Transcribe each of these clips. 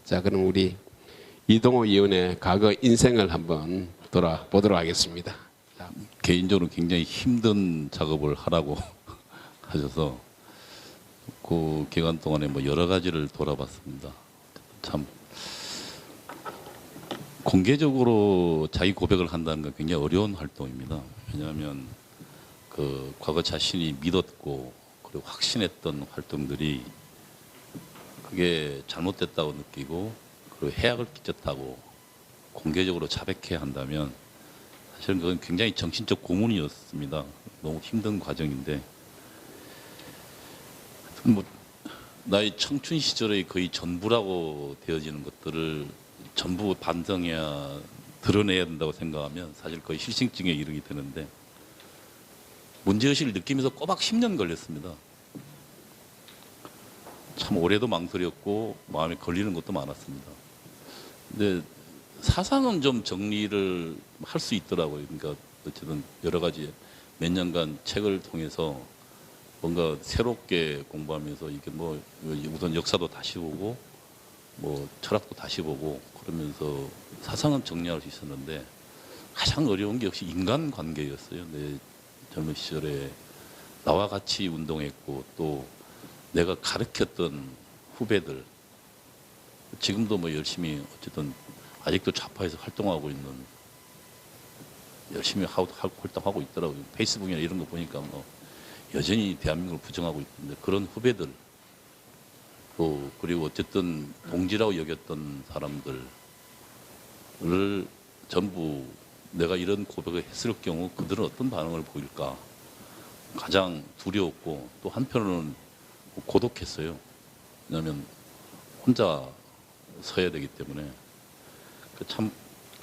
자, 그럼 우리 이동호 의원의 과거 인생을 한번 돌아보도록 하겠습니다. 자, 개인적으로 굉장히 힘든 작업을 하라고 하셔서 그 기간 동안에 뭐 여러 가지를 돌아봤습니다. 참 공개적으로 자기 고백을 한다는 건 굉장히 어려운 활동입니다. 왜냐하면 그 과거 자신이 믿었고 그리고 확신했던 활동들이 그게 잘못됐다고 느끼고 그리고 해악을 끼쳤다고 공개적으로 자백해야 한다면 사실은 그건 굉장히 정신적 고문이었습니다. 너무 힘든 과정인데 뭐 나의 청춘 시절의 거의 전부라고 되어지는 것들을 전부 반성해야 드러내야 된다고 생각하면 사실 거의 실신증에 이르게 되는데 문제의식을 느끼면서 꼬박 10년 걸렸습니다. 참 올해도 망설였고 마음에 걸리는 것도 많았습니다. 근데 사상은 좀 정리를 할 수 있더라고요. 그러니까 어쨌든 여러 가지 몇 년간 책을 통해서 뭔가 새롭게 공부하면서 이게 뭐 우선 역사도 다시 보고 뭐 철학도 다시 보고 그러면서 사상은 정리할 수 있었는데 가장 어려운 게 역시 인간관계였어요. 내 젊은 시절에 나와 같이 운동했고 또 내가 가르쳤던 후배들 지금도 뭐 열심히 어쨌든 아직도 좌파에서 활동하고 있는 열심히 활동하고 있더라고요. 페이스북이나 이런 거 보니까 뭐 여전히 대한민국을 부정하고 있는데 그런 후배들 또 그리고 어쨌든 동지라고 여겼던 사람들을 전부 내가 이런 고백을 했을 경우 그들은 어떤 반응을 보일까 가장 두려웠고 또 한편으로는 고독했어요. 왜냐하면 혼자 서야 되기 때문에 참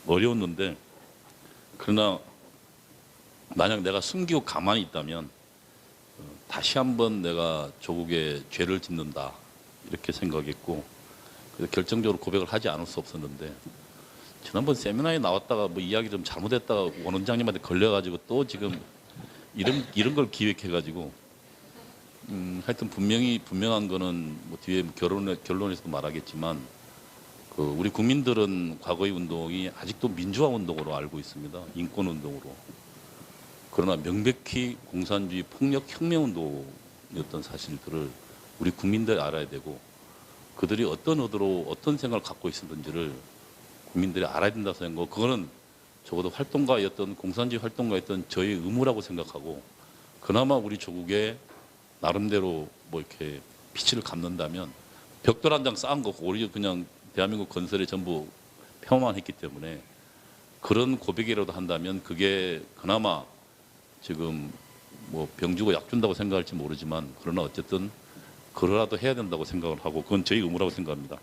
어려웠는데 그러나 만약 내가 숨기고 가만히 있다면 다시 한번 내가 조국에 죄를 짓는다 이렇게 생각했고 그래서 결정적으로 고백을 하지 않을 수 없었는데 지난번 세미나에 나왔다가 뭐 이야기 좀 잘못했다가 원원장님한테 걸려가지고 또 지금 이런 걸 기획해가지고 하여튼 분명한 거는 뭐 뒤에 결론에서도 말하겠지만 그 우리 국민들은 과거의 운동이 아직도 민주화 운동으로 알고 있습니다. 인권 운동으로. 그러나 명백히 공산주의 폭력 혁명 운동이었던 사실들을 우리 국민들이 알아야 되고 그들이 어떤 의도로 어떤 생각을 갖고 있었는지를 국민들이 알아야 된다고 생각하고 그거는 적어도 활동가였던 공산주의 활동가였던 저의 의무라고 생각하고 그나마 우리 조국에 나름대로 뭐 이렇게 피치를 감는다면 벽돌 한 장 쌓은 거고 오히려 그냥 대한민국 건설에 전부 폄하만 했기 때문에 그런 고백이라도 한다면 그게 그나마 지금 뭐 병 주고 약 준다고 생각할지 모르지만 그러나 어쨌든 그러라도 해야 된다고 생각을 하고 그건 저희 의무라고 생각합니다.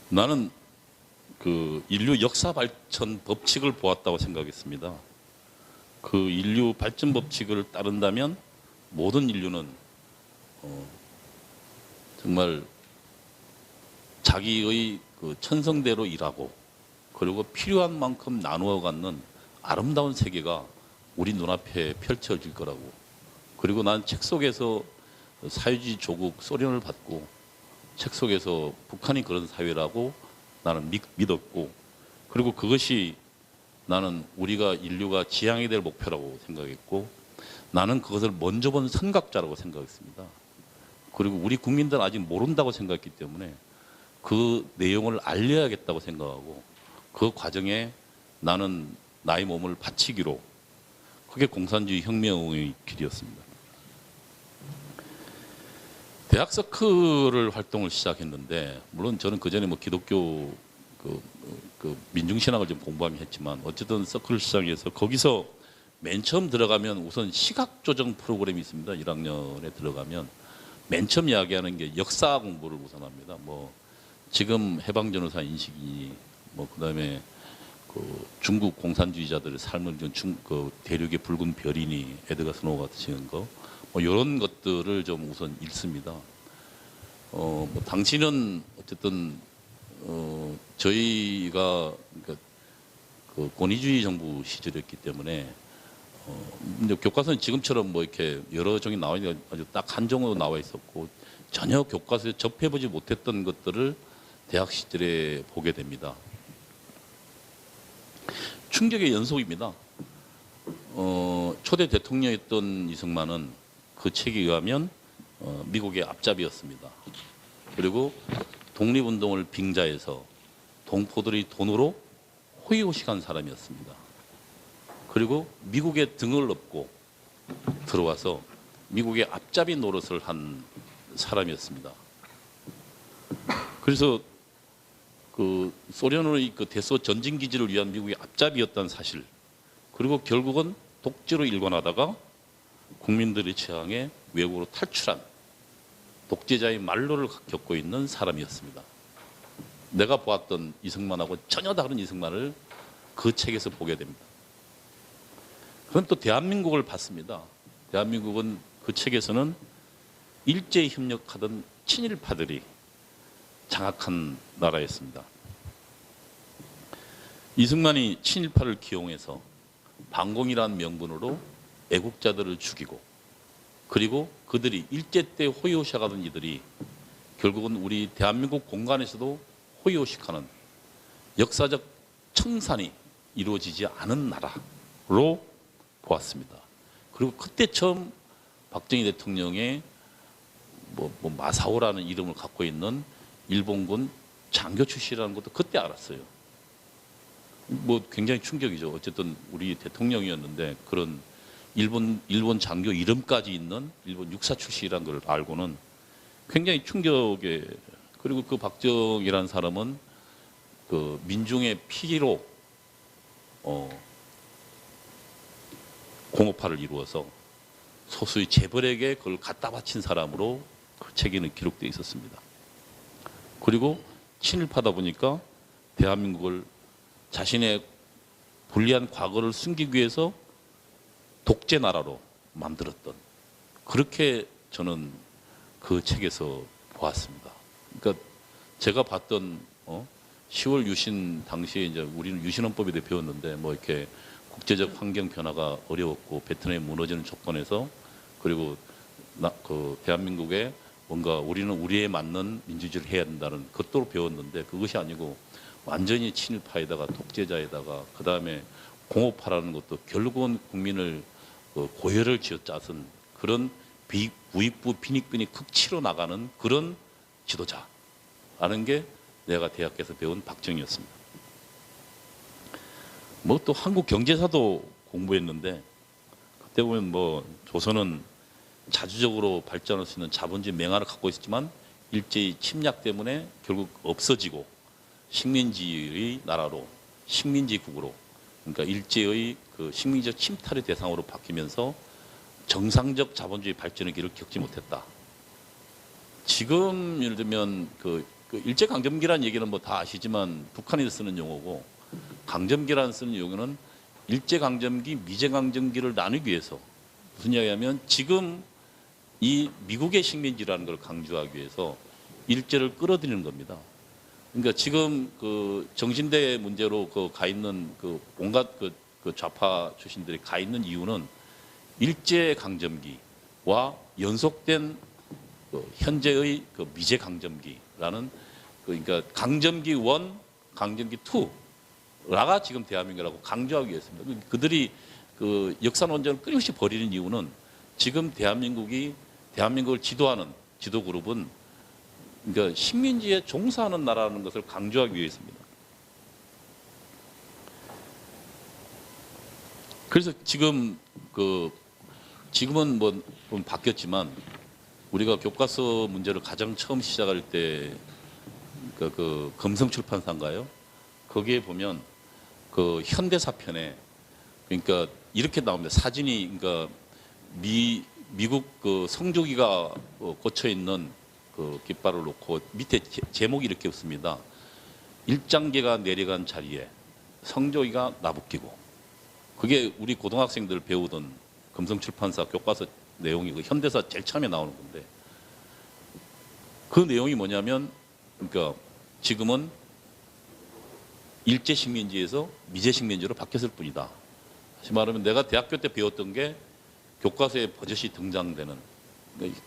나는 그 인류 역사 발전 법칙을 보았다고 생각했습니다. 그 인류 발전 법칙을 따른다면 모든 인류는 정말 자기의 그 천성대로 일하고 그리고 필요한 만큼 나누어 갖는 아름다운 세계가 우리 눈앞에 펼쳐질 거라고. 그리고 난 책 속에서 사회주의 조국 소련을 받고 책 속에서 북한이 그런 사회라고 나는 믿었고 그리고 그것이 나는 우리가 인류가 지향해야 될 목표라고 생각했고 나는 그것을 먼저 본 선각자라고 생각했습니다. 그리고 우리 국민들은 아직 모른다고 생각했기 때문에 그 내용을 알려야겠다고 생각하고 그 과정에 나는 나의 몸을 바치기로 그게 공산주의 혁명의 길이었습니다. 대학 서클을 활동을 시작했는데 물론 저는 그전에 뭐 기독교 그 민중신학을 좀 공부하긴 했지만 어쨌든 서클을 시작해서 거기서 맨 처음 들어가면 우선 시각조정 프로그램이 있습니다. 1학년에 들어가면 맨 처음 이야기하는 게 역사 공부를 우선 합니다. 뭐 지금 해방전후사 인식이 뭐 그다음에 그 중국 공산주의자들의 삶을 그 대륙의 붉은 별이니 에드가 스노우가 지은 거 뭐 이런 것들을 좀 우선 읽습니다. 뭐 당시는 어쨌든 저희가 그러니까 그 권위주의 정부 시절이었기 때문에 근데 교과서는 지금처럼 뭐 이렇게 여러 종이 나와 있는 아주 딱 한 종으로 나와 있었고 전혀 교과서에 접해보지 못했던 것들을 대학 시절에 보게 됩니다. 충격의 연속입니다. 초대 대통령이었던 이승만은 그 책에 의하면 미국의 앞잡이였습니다. 그리고 독립운동을 빙자해서 동포들의 돈으로 호의호식한 사람이었습니다. 그리고 미국의 등을 업고 들어와서 미국의 앞잡이 노릇을 한 사람이었습니다. 그래서 그 소련의 그 대소 전진 기지를 위한 미국의 앞잡이였다는 사실, 그리고 결국은 독재로 일관하다가 국민들의 취향에 외국으로 탈출한 독재자의 말로를 겪고 있는 사람이었습니다. 내가 보았던 이승만하고 전혀 다른 이승만을 그 책에서 보게 됩니다. 그건 또 대한민국을 봤습니다. 대한민국은 그 책에서는 일제에 협력하던 친일파들이 장악한 나라였습니다. 이승만이 친일파를 기용해서 반공이라는 명분으로 애국자들을 죽이고, 그리고 그들이 일제 때 호의호식하던 이들이 결국은 우리 대한민국 공간에서도 호의호식하는 역사적 청산이 이루어지지 않은 나라로 보았습니다. 그리고 그때 처음 박정희 대통령의 마사오라는 이름을 갖고 있는 일본군 장교 출신이라는 것도 그때 알았어요. 굉장히 충격이죠. 어쨌든 우리 대통령이었는데 그런 일본 장교 이름까지 있는 일본 육사 출신이라는 걸 알고는 굉장히 충격에, 그리고 그 박정희라는 사람은 그 민중의 피로 공업화를 이루어서 소수의 재벌에게 그걸 갖다 바친 사람으로 그 책에는 기록되어 있었습니다. 그리고 친일파다 보니까 대한민국을 자신의 불리한 과거를 숨기기 위해서 독재 나라로 만들었던, 그렇게 저는 그 책에서 보았습니다. 그러니까 제가 봤던 10월 유신 당시에 이제 우리는 유신헌법에 대해 배웠는데 이렇게 국제적 환경 변화가 어려웠고 베트남이 무너지는 조건에서, 그리고 그 대한민국에 뭔가 우리는 우리에 맞는 민주주의를 해야 된다는 것도 배웠는데, 그것이 아니고 완전히 친일파에다가 독재자에다가 그 다음에 공업화라는 것도 결국은 국민을 고혈을 쥐어짜은 그런 부익부 빈익빈이 극치로 나가는 그런 지도자라는 게 내가 대학에서 배운 박정희였습니다. 또 한국 경제사도 공부했는데 그때 보면 조선은 자주적으로 발전할 수 있는 자본주의 맹아를 갖고 있었지만 일제의 침략 때문에 결국 없어지고 식민지의 나라로, 식민지국으로, 그러니까 일제의 그 식민지적 침탈의 대상으로 바뀌면서 정상적 자본주의 발전의 길을 겪지 못했다. 지금 예를 들면 그 일제강점기라는 얘기는 다 아시지만 북한이 쓰는 용어고, 강점기라는 쓰는 용어는 일제강점기, 미제강점기를 나누기 위해서, 무슨 이야기하면 지금 이 미국의 식민지라는 걸 강조하기 위해서 일제를 끌어들이는 겁니다. 그러니까 지금 그 정신대 문제로 가 있는 온갖 좌파 출신들이 가 있는 이유는 일제 강점기와 연속된 현재의 미제 강점기라는, 그러니까 강점기 1, 강점기 2라가 지금 대한민국이라고 강조하기 위해서입니다. 그들이 그 역사 논쟁을 끊임없이 벌이는 이유는 지금 대한민국을 지도하는 지도 그룹은 그러니까 식민지에 종사하는 나라라는 것을 강조하기 위해서입니다. 그래서 지금은 좀 바뀌었지만 우리가 교과서 문제를 가장 처음 시작할 때 그 금성출판사인가요? 거기에 보면 그 현대사편에 그러니까 이렇게 나옵니다. 사진이 그러니까 미국 그 성조기가 꽂혀 있는 그 깃발을 놓고 밑에 제목이 이렇게 없습니다. 일장계가 내려간 자리에 성조기가 나부끼고, 그게 우리 고등학생들 배우던 금성출판사 교과서 내용이 그 현대사 제일 처음에 나오는 건데, 그 내용이 뭐냐면 그러니까 지금은 일제 식민지에서 미제 식민지로 바뀌었을 뿐이다. 다시 말하면 내가 대학교 때 배웠던 게 교과서에 버젓이 등장되는, 그러니까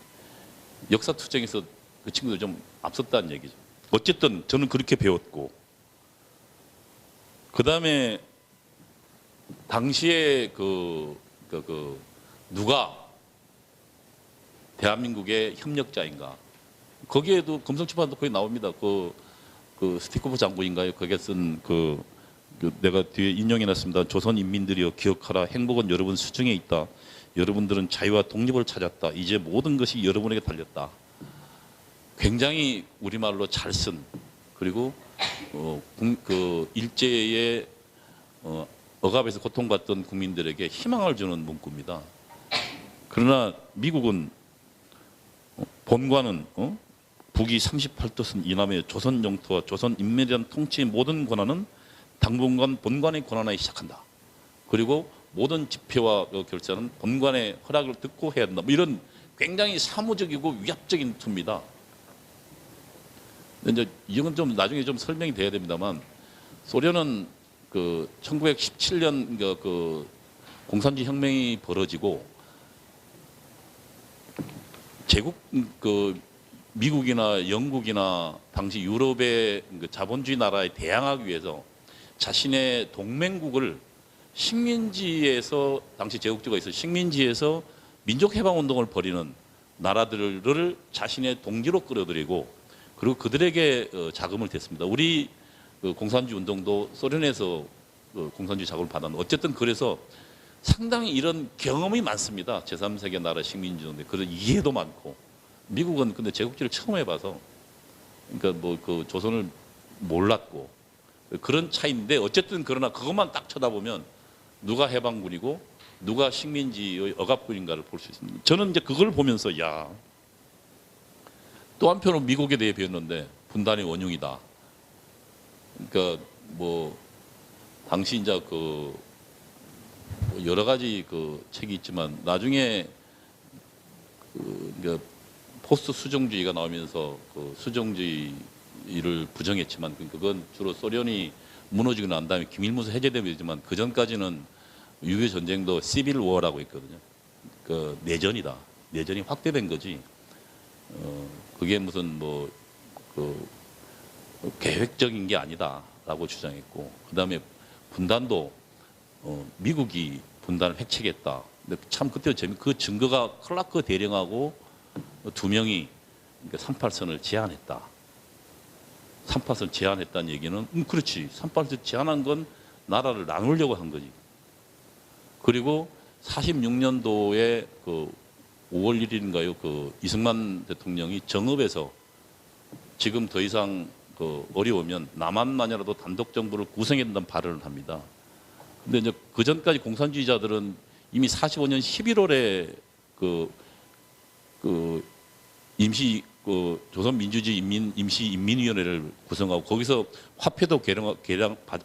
역사 투쟁에서 그 친구들 좀 앞섰다는 얘기죠. 어쨌든 저는 그렇게 배웠고, 그 다음에 당시에 누가 대한민국의 협력자인가? 거기에도 금성출판도 거기 나옵니다. 그 스티커프 장군인가요? 거기에 쓴 내가 뒤에 인용해놨습니다. 조선 인민들이여 기억하라. 행복은 여러분 수중에 있다. 여러분들은 자유와 독립을 찾았다. 이제 모든 것이 여러분에게 달렸다. 굉장히 우리말로 잘 쓴, 그리고 그 일제의 억압에서 고통받던 국민들에게 희망을 주는 문구입니다. 그러나 미국은 본관은 북위 38도선 이남의 조선 영토와 조선 인민에 대한 통치의 모든 권한은 당분간 본관의 권한에 시작한다. 그리고 모든 집회와 결사는 본관의 허락을 듣고 해야 한다. 뭐 이런 굉장히 사무적이고 위압적인 투입니다. 이제 이건 좀 나중에 좀 설명이 돼야 됩니다만, 소련은 그 1917년 그 공산주의 혁명이 벌어지고 제국 미국이나 영국이나 당시 유럽의 그 자본주의 나라에 대항하기 위해서 자신의 동맹국을 식민지에서, 당시 제국주가 있어 식민지에서 민족해방운동을 벌이는 나라들을 자신의 동지로 끌어들이고, 그리고 그들에게 자금을 댔습니다. 우리 공산주의 운동도 소련에서 공산주의 자금을 받았는데, 어쨌든 그래서 상당히 이런 경험이 많습니다. 제3세계 나라 식민지인데 그런 이해도 많고, 미국은 근데 제국주의를 처음 해봐서, 그러니까 뭐 그 조선을 몰랐고 그런 차이인데, 어쨌든 그러나 그것만 딱 쳐다보면 누가 해방군이고 누가 식민지의 억압군인가를 볼 수 있습니다. 저는 이제 그걸 보면서 또 한편으로 미국에 대해 배웠는데 분단의 원흉이다. 그러니까 뭐 당시 이제 여러 가지 책이 있지만, 나중에 그러니까 포스트 수정주의가 나오면서 수정주의를 부정했지만, 그건 주로 소련이 무너지고 난 다음에 기밀문서 해제되지만, 그 전까지는 6.25 전쟁도 시빌 워라고 있거든요. 내전이다. 내전이 확대된 거지. 그게 무슨 계획적인 게 아니다라고 주장했고, 그다음에 분단도 미국이 분단을 획책했다. 근데 참 그때 그 증거가 클라크 대령하고 두 명이 38선을 제안했다. 38선 제안했다는 얘기는 그렇지. 38선 제안한 건 나라를 나누려고 한 거지. 그리고 46년도에 5월 1일인가요? 이승만 대통령이 정읍에서 지금 더 이상 어려우면 남한만이라도 단독 정부를 구성해야 된다는 발언을 합니다. 근데 이제 그 전까지 공산주의자들은 이미 45년 11월에 임시 조선민주주의 임시인민위원회를 구성하고, 거기서 화폐도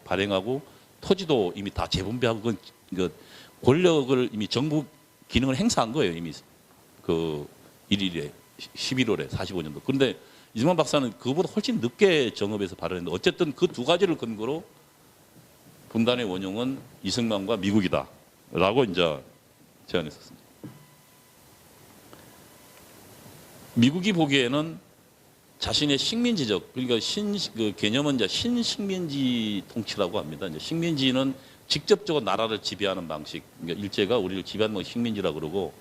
발행하고 토지도 이미 다 재분배하고, 권력을 이미 정부 기능을 행사한 거예요. 이미 1일에 11월에 45년도. 그런데 이승만 박사는 그보다 훨씬 늦게 정읍에서 발언했는데, 어쨌든 그 두 가지를 근거로 분단의 원흉은 이승만과 미국이다라고 이제 제안했었습니다. 미국이 보기에는 자신의 식민지적, 그러니까 개념은 이제 신식민지 통치라고 합니다. 이제 식민지는 직접적으로 나라를 지배하는 방식, 그러니까 일제가 우리를 지배하는 건 식민지라 그러고,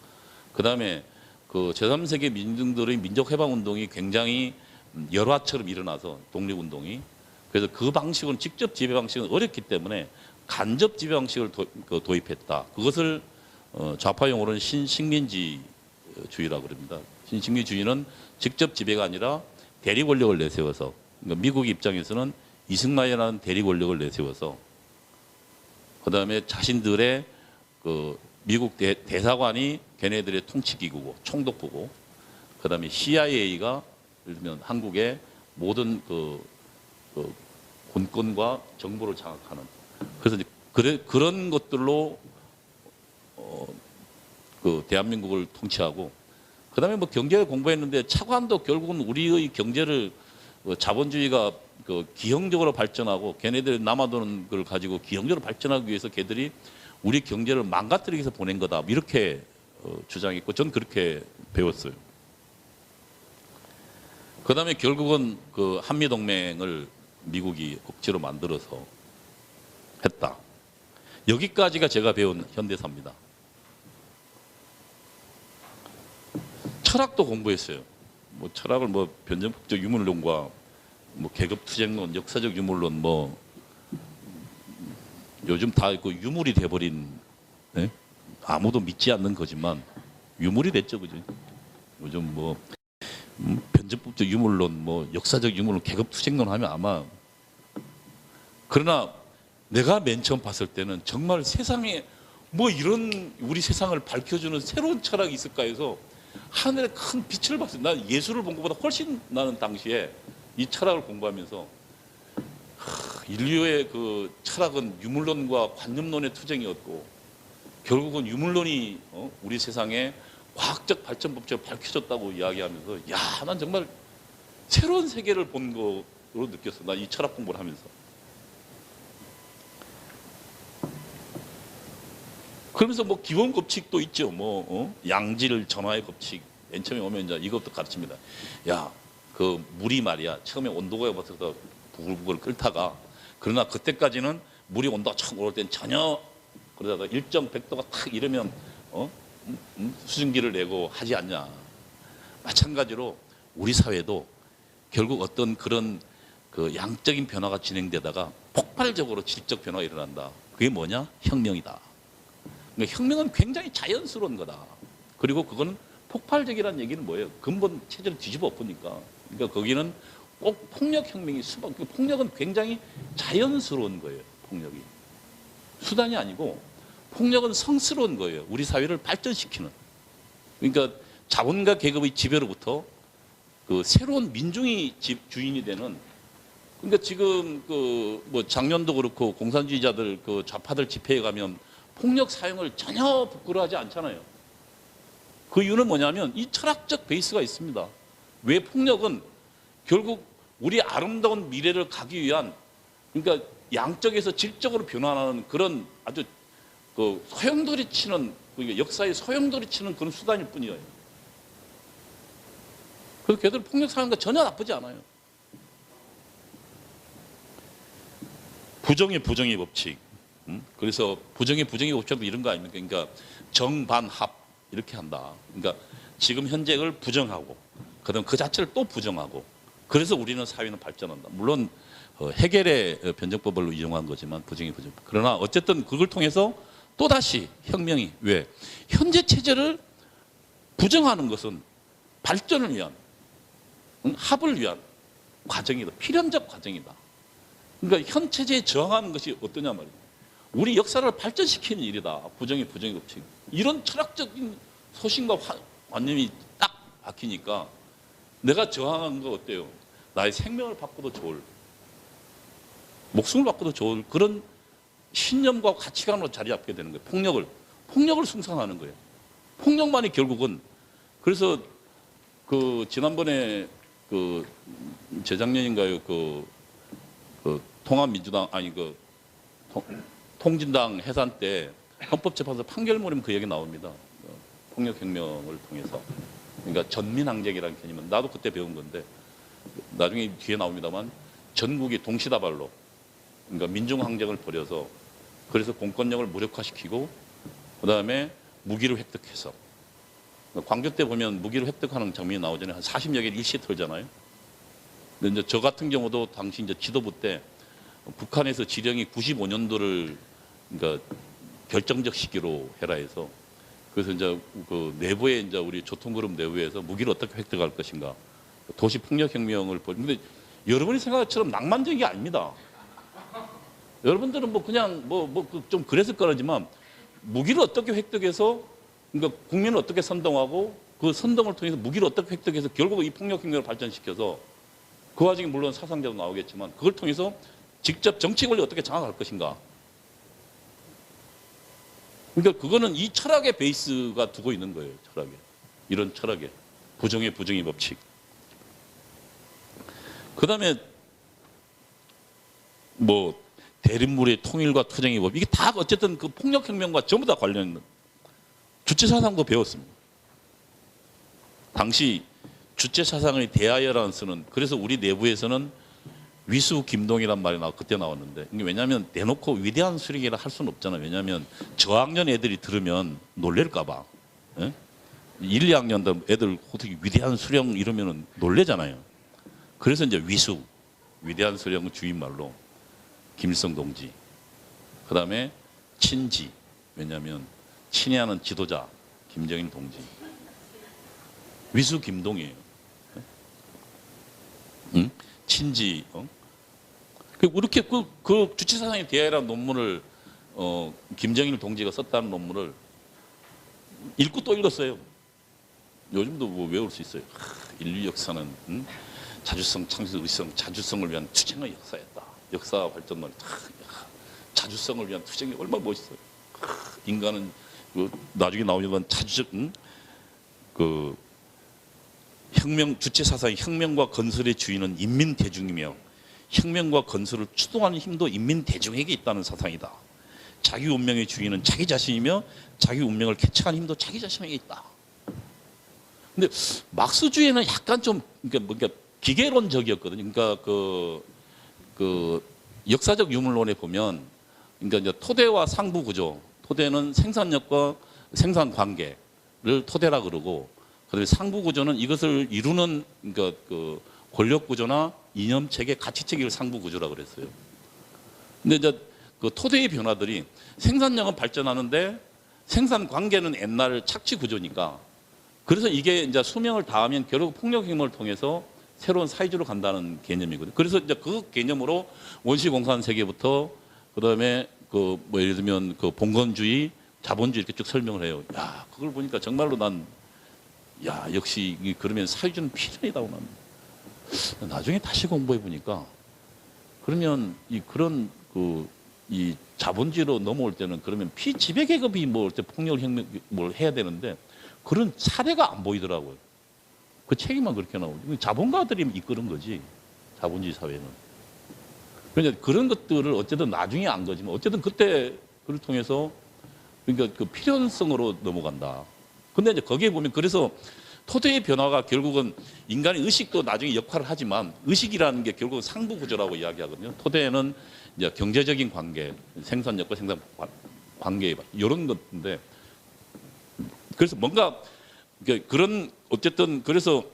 그 다음에 제3세계 민중들의 민족해방운동이 굉장히 열화처럼 일어나서 독립운동이, 그래서 그 방식은 직접 지배 방식은 어렵기 때문에 간접 지배 방식을 도입했다. 그것을 좌파 용어로는 신식민지주의라고 그럽니다. 신식민지주의는 직접 지배가 아니라 대리 권력을 내세워서, 그러니까 미국 입장에서는 이승만이라는 대리 권력을 내세워서, 그다음에 자신들의 미국 대사관이 걔네들의 통치기구고 총독부고, 그다음에 CIA가 예를 들면 한국의 모든 군권과 정보를 장악하는, 그래서 이제 그런 것들로 대한민국을 통치하고, 그다음에 뭐 경제 공부했는데 차관도 결국은 우리의 경제를 자본주의가 기형적으로 발전하고, 걔네들 남아도는 걸 가지고 기형적으로 발전하기 위해서 걔들이 우리 경제를 망가뜨리기 위해서 보낸 거다, 이렇게 주장했고, 전 그렇게 배웠어요. 그다음에 결국은 그 한미 동맹을 미국이 억지로 만들어서 했다. 여기까지가 제가 배운 현대사입니다. 철학도 공부했어요. 뭐 철학을 뭐 변증법적 유물론과 뭐 계급투쟁론, 역사적 유물론 뭐 요즘 다 그 유물이 돼버린, 네? 아무도 믿지 않는 거지만 유물이 됐죠, 그죠? 요즘 뭐 변증법적 유물론, 뭐 역사적 유물론, 계급투쟁론 하면 아마, 그러나 내가 맨 처음 봤을 때는 정말 세상에 뭐 이런 우리 세상을 밝혀주는 새로운 철학이 있을까 해서 하늘에 큰 빛을 봤어요. 난 예술을 본 것보다 훨씬 나는 당시에 이 철학을 공부하면서 인류의 그 철학은 유물론과 관념론의 투쟁이었고 결국은 유물론이 우리 세상에 과학적 발전 법칙을 밝혀줬다고 이야기하면서 야, 난 정말 새로운 세계를 본 거로 느꼈어. 난 이 철학 공부를 하면서. 그러면서 뭐 기본 법칙도 있죠. 뭐 양질 전화의 법칙. 맨 처음에 오면 이제 이것도 가르칩니다. 야, 그 물이 말이야. 처음에 온도가 붙어서 부글부글 끓다가 그러나 그때까지는 물이 온도가 척 오를 땐 전혀 그러다가 일정 100도가 탁 이러면 수증기를 내고 하지 않냐. 마찬가지로 우리 사회도 결국 어떤 그런 그 양적인 변화가 진행되다가 폭발적으로 질적 변화가 일어난다. 그게 뭐냐? 혁명이다. 그러니까 혁명은 굉장히 자연스러운 거다. 그리고 그건 폭발적이라는 얘기는 뭐예요? 근본 체제를 뒤집어 엎으니까. 그러니까 거기는 꼭 폭력혁명이 폭력은 굉장히 자연스러운 거예요. 폭력이. 수단이 아니고 폭력은 성스러운 거예요. 우리 사회를 발전시키는. 그러니까 자본가 계급의 지배로부터 그 새로운 민중이 주인이 되는. 그러니까 지금 그 뭐 작년도 그렇고 공산주의자들 그 좌파들 집회에 가면 폭력 사용을 전혀 부끄러워하지 않잖아요. 그 이유는 뭐냐면 이 철학적 베이스가 있습니다. 왜 폭력은 결국 우리 아름다운 미래를 가기 위한, 그러니까 양적에서 질적으로 변화하는 그런 아주 그 소용돌이 치는, 그러니까 역사의 소용돌이 치는 그런 수단일 뿐이에요. 그래서 걔들 폭력 사용과 전혀 나쁘지 않아요. 부정의 법칙. 그래서 부정의 법칙도 이런 거 아닙니까? 그러니까 정반합 이렇게 한다. 그러니까 지금 현재를 부정하고 그다음 그 자체를 또 부정하고 그래서 우리는 사회는 발전한다. 물론 해겔의 변증법을 이용한 거지만 부정의 부정. 그러나 어쨌든 그걸 통해서 또 다시 혁명이 왜 현재 체제를 부정하는 것은 발전을 위한 합을 위한 과정이다. 필연적 과정이다. 그러니까 현 체제에 저항하는 것이 어떠냐 말이에요. 우리 역사를 발전시키는 일이다. 부정의 법칙. 이런 철학적인 소신과 관념이 딱 박히니까 내가 저항한 거 어때요? 나의 생명을 바꿔도 좋을, 목숨을 바꿔도 좋을 그런 신념과 가치관으로 자리 잡게 되는 거예요. 폭력을 숭상하는 거예요. 폭력만이 결국은. 그래서 그 지난번에 그 재작년인가요? 그 통합민주당 아니 그 통진당 해산 때 헌법재판소 판결문이면 그 얘기 나옵니다. 폭력혁명을 통해서. 그러니까 전민항쟁이라는 개념은 나도 그때 배운 건데 나중에 뒤에 나옵니다만 전국이 동시다발로 그러니까 민중항쟁을 벌여서 그래서 공권력을 무력화시키고 그다음에 무기를 획득해서 광주 때 보면 무기를 획득하는 장면이 나오잖아요. 한 40여 개를 일시에 털잖아요. 근데 이제 저 같은 경우도 당시 이제 지도부 때 북한에서 지령이 95년도를 그러니까 결정적 시기로 해라 해서 그래서 이제 그 내부에 이제 우리 조통그룹 내부에서 무기를 어떻게 획득할 것인가 도시 폭력 혁명을 근데 여러분이 생각한 것처럼 낭만적인 게 아닙니다. 여러분들은 뭐 그냥 뭐 좀 그랬을 거라지만 무기를 어떻게 획득해서 그러니까 국민을 어떻게 선동하고 그 선동을 통해서 무기를 어떻게 획득해서 결국 이 폭력 혁명을 발전시켜서 그 와중에 물론 사상자도 나오겠지만 그걸 통해서 직접 정치 권리 어떻게 장악할 것인가. 그러니까 그거는 이 철학의 베이스가 두고 있는 거예요. 철학에. 이런 철학에. 부정의 법칙. 그 다음에 뭐 대립물의 통일과 투쟁의 법. 이게 다 어쨌든 그 폭력혁명과 전부 다 관련 있는 주체사상도 배웠습니다. 당시 주체 사상의 대하여라는 쓰는 그래서 우리 내부에서는 위수 김동이란 말이 그때 나왔는데 이게 왜냐하면 대놓고 위대한 수령이라 할 수는 없잖아요. 왜냐하면 저학년 애들이 들으면 놀랄까봐. 예? 1, 2학년 애들 어떻게 위대한 수령 이러면은 놀래잖아요. 그래서 이제 위수 위대한 수령 주임말로 김일성 동지. 그다음에 친지 왜냐하면 친애하는 지도자 김정일 동지. 위수 김동이에요. 응? 친지. 이렇게 그 주체사상에 대하여라는 논문을 김정일 동지가 썼다는 논문을 읽고 또 읽었어요. 요즘도 뭐 외울 수 있어요. 인류 역사는 자주성, 창조, 의성, 자주성을 위한 투쟁의 역사였다. 역사 발전론. 자주성을 위한 투쟁이 얼마나 멋있어요. 인간은 나중에 나오는 건 자주적 그 혁명 주체 사상의 혁명과 건설의 주인은 인민 대중이며 혁명과 건설을 추동하는 힘도 인민 대중에게 있다는 사상이다. 자기 운명의 주인은 자기 자신이며 자기 운명을 개척하는 힘도 자기 자신에게 있다. 근데 막스주의는 약간 좀 그러니까 기계론적이었거든요. 그러니까 그 역사적 유물론에 보면 그러니까 이제 토대와 상부 구조, 토대는 생산력과 생산 관계를 토대라 그러고, 그다음에 상부 구조는 이것을 이루는 그러니까 그 권력 구조나 이념 체계, 가치 체계를 상부 구조라 그랬어요. 근데 이제 그 토대의 변화들이 생산력은 발전하는데 생산 관계는 옛날 착취 구조니까, 그래서 이게 이제 수명을 다하면 결국 폭력 행동을 통해서 새로운 사회주의로 간다는 개념이거든요. 그래서 이제 그 개념으로 원시공산 세계부터 그다음에 그 뭐 예를 들면 그 봉건주의, 자본주의 이렇게 쭉 설명을 해요. 야, 그걸 보니까 정말로 난 야, 역시 그러면 사회주의는 필연이다고 난 나중에 다시 공부해 보니까, 그러면 그런 이 자본주의로 넘어올 때는 그러면 피지배 계급이 뭐 폭력을 혁명 뭘 해야 되는데 그런 사례가 안 보이더라고요. 그 책임만 그렇게 나오고 자본가들이 이끄는 거지, 자본주의 사회는. 그러니까 그런 것들을 어쨌든 나중에 안 거지만 어쨌든 그때 그를 통해서 그러니까 그 필연성으로 넘어간다. 근데 이제 거기에 보면 그래서 토대의 변화가 결국은 인간의 의식도 나중에 역할을 하지만 의식이라는 게 결국은 상부 구조라고 이야기하거든요. 토대는 이제 경제적인 관계, 생산력과 생산 관계 이런 것인데, 그래서 뭔가 그런 어쨌든 그래서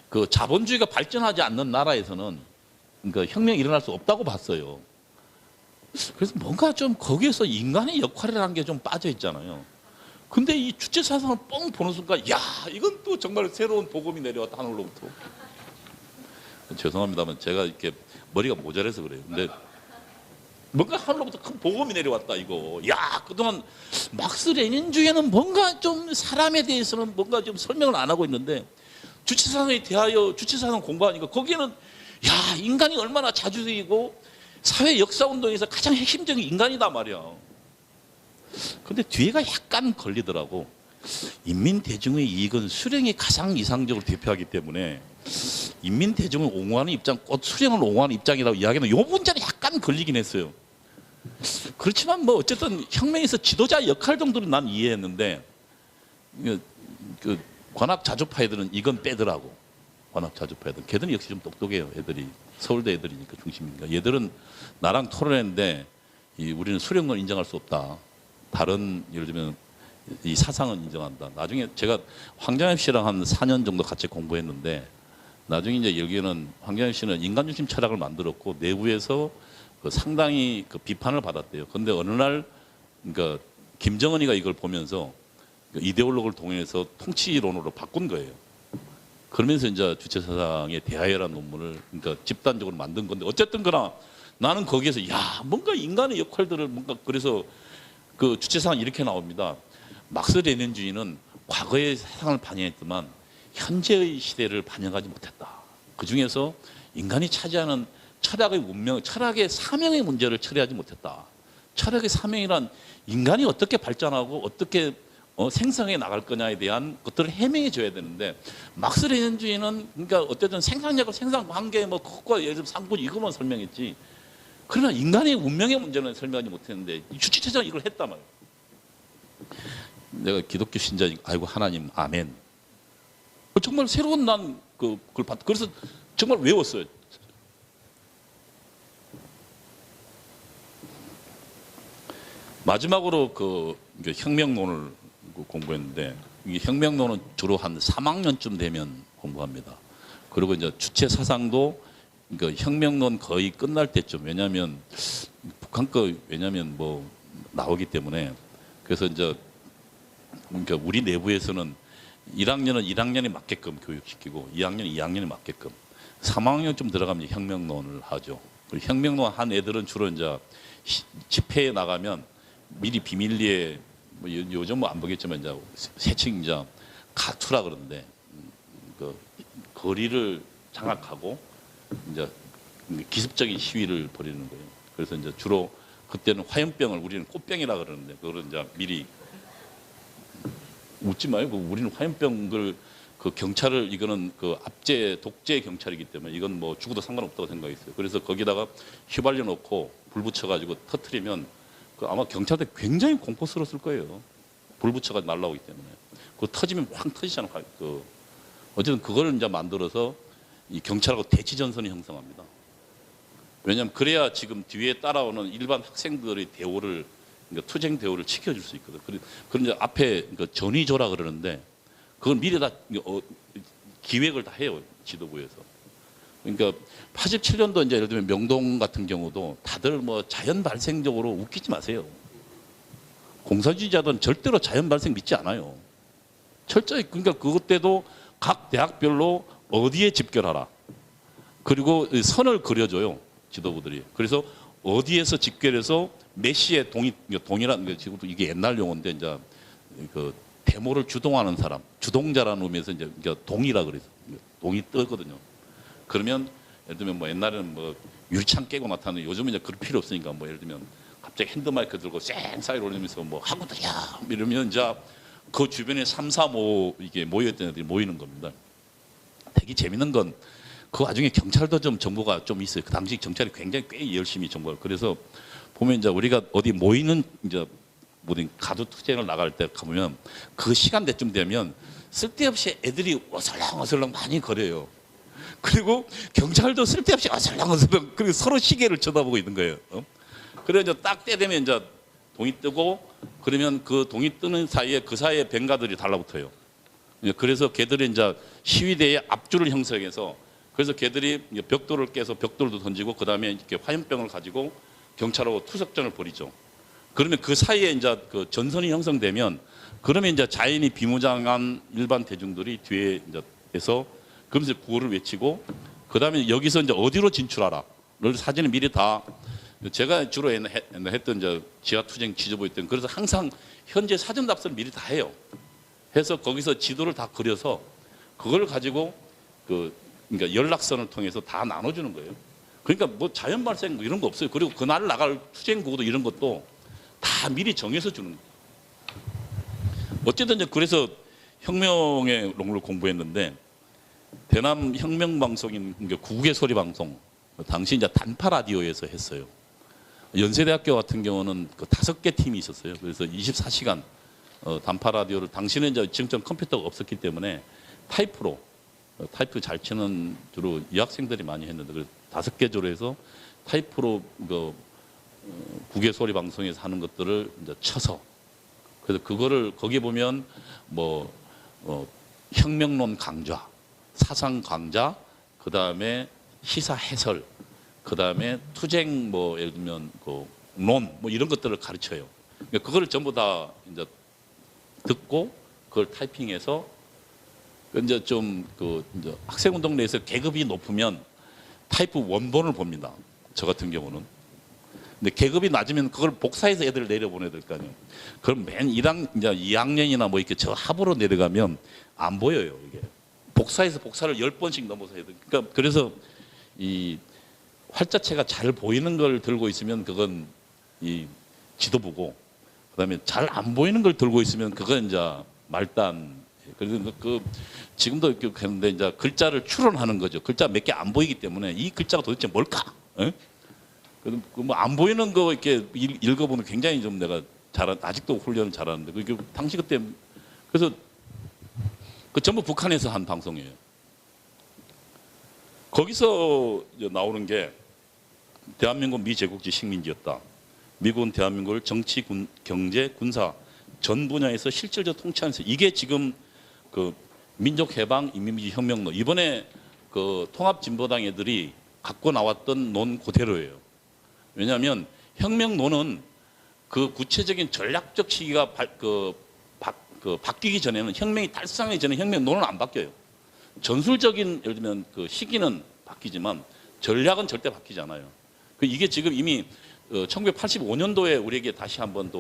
그 자본주의가 발전하지 않는 나라에서는 그러니까 혁명이 일어날 수 없다고 봤어요. 그래서 뭔가 좀 거기에서 인간의 역할이라는 게 좀 빠져 있잖아요. 근데 이 주체 사상을 뻥 보는 순간, 야, 이건 또 정말 새로운 복음이 내려왔다, 하늘로부터. 죄송합니다만 제가 이렇게 머리가 모자라서 그래요. 근데 뭔가 하늘로부터 큰 복음이 내려왔다, 이거. 야, 그동안 막스 레닌주의는 뭔가 좀 사람에 대해서는 뭔가 좀 설명을 안 하고 있는데 주체 사상에 대하여 주체 사상 공부하니까 거기에는 야, 인간이 얼마나 자주적이고 사회 역사 운동에서 가장 핵심적인 인간이다 말이야. 근데 뒤에가 약간 걸리더라고. 인민 대중의 이익은 수령이 가장 이상적으로 대표하기 때문에 인민 대중을 옹호하는 입장, 곧 수령을 옹호하는 입장이라고 이야기하는 이 문제는 약간 걸리긴 했어요. 그렇지만 뭐 어쨌든 혁명에서 지도자 역할 정도는 난 이해했는데 그 관학 자주파애들은 이건 빼더라고. 관학 자주파애들. 걔들은 역시 좀 똑똑해요. 애들이 서울대 애들이니까 중심이니까. 얘들은 나랑 토론했는데 우리는 수령론 인정할 수 없다. 다른 예를 들면 이 사상은 인정한다. 나중에 제가 황정엽 씨랑 한 4년 정도 같이 공부했는데 나중에 이제 여기는 황정엽 씨는 인간중심 철학을 만들었고 내부에서 상당히 비판을 받았대요. 그런데 어느 날 그러니까 김정은이가 이걸 보면서 이데올로그를 동원해서 통치론으로 바꾼 거예요. 그러면서 이제 주체사상에 대하여라는 논문을 그러니까 집단적으로 만든 건데 어쨌든 그러나 나는 거기에서 야, 뭔가 인간의 역할들을 뭔가 그래서 그 주체사상 이렇게 나옵니다. 막스 레닌주의는 과거의 세상을 반영했지만 현재의 시대를 반영하지 못했다. 그 중에서 인간이 차지하는 철학의 운명, 철학의 사명의 문제를 처리하지 못했다. 철학의 사명이란 인간이 어떻게 발전하고 어떻게 생성해 나갈 거냐에 대한 것들을 해명해 줘야 되는데 막스 레닌주의는 그러니까 어쨌든 생산력과 생산 관계 뭐 그것과 예를 들면 상부지 이것만 설명했지. 그러나 인간의 운명의 문제는 설명하지 못했는데 주체체장 이걸 했단 말이에요. 내가 기독교 신자니까 아이고 하나님 아멘. 정말 새로운 난 그걸 봤. 그래서 정말 외웠어요. 마지막으로 이게 혁명론을 공부했는데 이 혁명론은 주로 한 3학년쯤 되면 공부합니다. 그리고 이제 주체 사상도 그러니까 혁명론 거의 끝날 때쯤 왜냐하면 북한 거 왜냐하면 뭐 나오기 때문에 그래서 이제 그러니까 우리 내부에서는 1학년은 1학년에 맞게끔 교육시키고 2학년은 2학년에 맞게끔 3학년쯤 들어가면 혁명론을 하죠. 그리고 혁명론 한 애들은 주로 이제 집회에 나가면 미리 비밀리에 뭐 요즘 뭐 안 보겠지만 이제 세칭 이제 가투라 그러는데 그 거리를 장악하고 이제 기습적인 시위를 벌이는 거예요. 그래서 이제 주로 그때는 화염병을 우리는 꽃병이라 그러는데 그거를 이제 미리 웃지 마요. 우리는 화염병을 그 경찰을 이거는 그 압제 독재 경찰이기 때문에 이건 뭐 죽어도 상관없다고 생각했어요. 그래서 거기다가 휘발유 넣고 불 붙여가지고 터트리면 그 아마 경찰들 굉장히 공포스러웠을 거예요. 불 붙여가 날라오기 때문에 그 터지면 확 터지잖아. 그 어쨌든 그걸 이제 만들어서 이 경찰하고 대치 전선이 형성합니다. 왜냐하면 그래야 지금 뒤에 따라오는 일반 학생들의 대우를 그러니까 투쟁 대우를 지켜줄 수 있거든. 그런 이제 앞에 그 전위조라 그러는데 그걸 미리 다 기획을 다 해요 지도부에서. 그러니까 87년도 이제 예를 들면 명동 같은 경우도 다들 뭐 자연 발생적으로 웃기지 마세요. 공산주의자들은 절대로 자연 발생 믿지 않아요. 철저히 그러니까 그것 때도 각 대학별로 어디에 집결하라. 그리고 선을 그려줘요 지도부들이. 그래서 어디에서 집결해서 몇 시에 동이라는 게 지금도 이게 옛날 용어인데 이제 그 데모를 주동하는 사람, 주동자라는 의미에서 이제 동이라 그래서 동이 뜨거든요. 그러면 예를 들면 뭐 옛날에는 뭐 유리창 깨고 나타나는 요즘은 이제 그럴 필요 없으니까 뭐 예를 들면 갑자기 핸드마이크 들고 쌩 사이를 올리면서 뭐 한국들이야 이러면 이제 그 주변에 3, 4, 5 이게 모여있던 애들이 모이는 겁니다. 되게 재밌는 건 그 와중에 경찰도 좀 정보가 좀 있어요. 그 당시 경찰이 굉장히 꽤 열심히 정보를. 그래서 보면 이제 우리가 어디 모이는 이제 모든 가두 투쟁을 나갈 때 가보면 그 시간대쯤 되면 쓸데없이 애들이 어슬렁어슬렁 많이 거려요. 그리고 경찰도 쓸데없이 어슬렁어슬렁 그리고 서로 시계를 쳐다보고 있는 거예요. 그래 이제 딱 때 되면 이제 동이 뜨고 그러면 그 동이 뜨는 사이에 그 사이에 뱅가들이 달라붙어요. 그래서 걔들이 이제 시위대의 앞줄을 형성해서 그래서 걔들이 벽돌을 깨서 벽돌도 던지고 그 다음에 이렇게 화염병을 가지고 경찰하고 투석전을 벌이죠. 그러면 그 사이에 이제 그 전선이 형성되면 그러면 이제 자연히 비무장한 일반 대중들이 뒤에 이제에서 그러면서 구호를 외치고 그 다음에 여기서 이제 어디로 진출하라를 사진을 미리 다 제가 주로 했던 이제 지하 투쟁 지도부였던 그래서 항상 현재 사전 답사를 미리 다 해요. 해서 거기서 지도를 다 그려서 그걸 가지고 그러니까 연락선을 통해서 다 나눠주는 거예요. 그러니까 뭐 자연 발생 뭐 이런 거 없어요. 그리고 그날 나갈 투쟁 구호도 이런 것도 다 미리 정해서 주는 거예요. 어쨌든 이제 그래서 혁명의 롱을 공부했는데 대남 혁명 방송인 국외 소리 방송 당시 이제 단파 라디오에서 했어요. 연세대학교 같은 경우는 그 5개 팀이 있었어요. 그래서 24시간 단파 라디오를 당시는 이제 지금처럼 컴퓨터가 없었기 때문에 타이프 잘 치는 주로 여학생들이 많이 했는데 그래서 5개 조로 해서 타이프로 국외 소리 방송에서 하는 것들을 이제 쳐서 그래서 그거를 거기 보면 뭐 혁명론 강좌, 사상 강좌, 그 다음에 시사 해설, 그 다음에 투쟁 뭐 예를 들면 론 뭐 이런 것들을 가르쳐요. 그러니까 그거를 전부 다 이제 듣고 그걸 타이핑해서 이제 좀 이제 학생운동 내에서 계급이 높으면 타이프 원본을 봅니다. 저 같은 경우는. 근데 계급이 낮으면 그걸 복사해서 애들 내려보내야 될 거 아니에요. 그럼 맨 이제 2학년이나 뭐 이렇게 저 하부로 내려가면 안 보여요, 이게. 복사해서 복사를 10번씩 넘어서 해야 돼. 그러니까 그래서 이 활자체가 잘 보이는 걸 들고 있으면 그건 이 지도부고 그다음에 잘 안 보이는 걸 들고 있으면 그건 이제 말단. 그래서 지금도 이렇게 했는데 이제 글자를 추론하는 거죠. 글자 몇 개 안 보이기 때문에 이 글자가 도대체 뭘까? 뭐 안 보이는 거 이렇게 읽어보면 굉장히 좀 내가 아직도 훈련을 잘하는데 그게 당시 그때 그래서 그 전부 북한에서 한 방송이에요. 거기서 이제 나오는 게 대한민국 미제국지 식민지였다. 미국은 대한민국을 정치, 경제, 군사 전 분야에서 실질적으로 통치하면서 이게 지금 그 민족해방 인민주의 혁명론 이번에 그 통합진보당 애들이 갖고 나왔던 논 그대로예요. 왜냐하면 혁명론은 그 구체적인 전략적 시기가 바뀌기 전에는 혁명이 달성하기 전에 혁명론은 안 바뀌어요. 전술적인 예를 들면 그 시기는 바뀌지만 전략은 절대 바뀌지 않아요. 이게 지금 이미 1985년도에 우리에게 다시 한번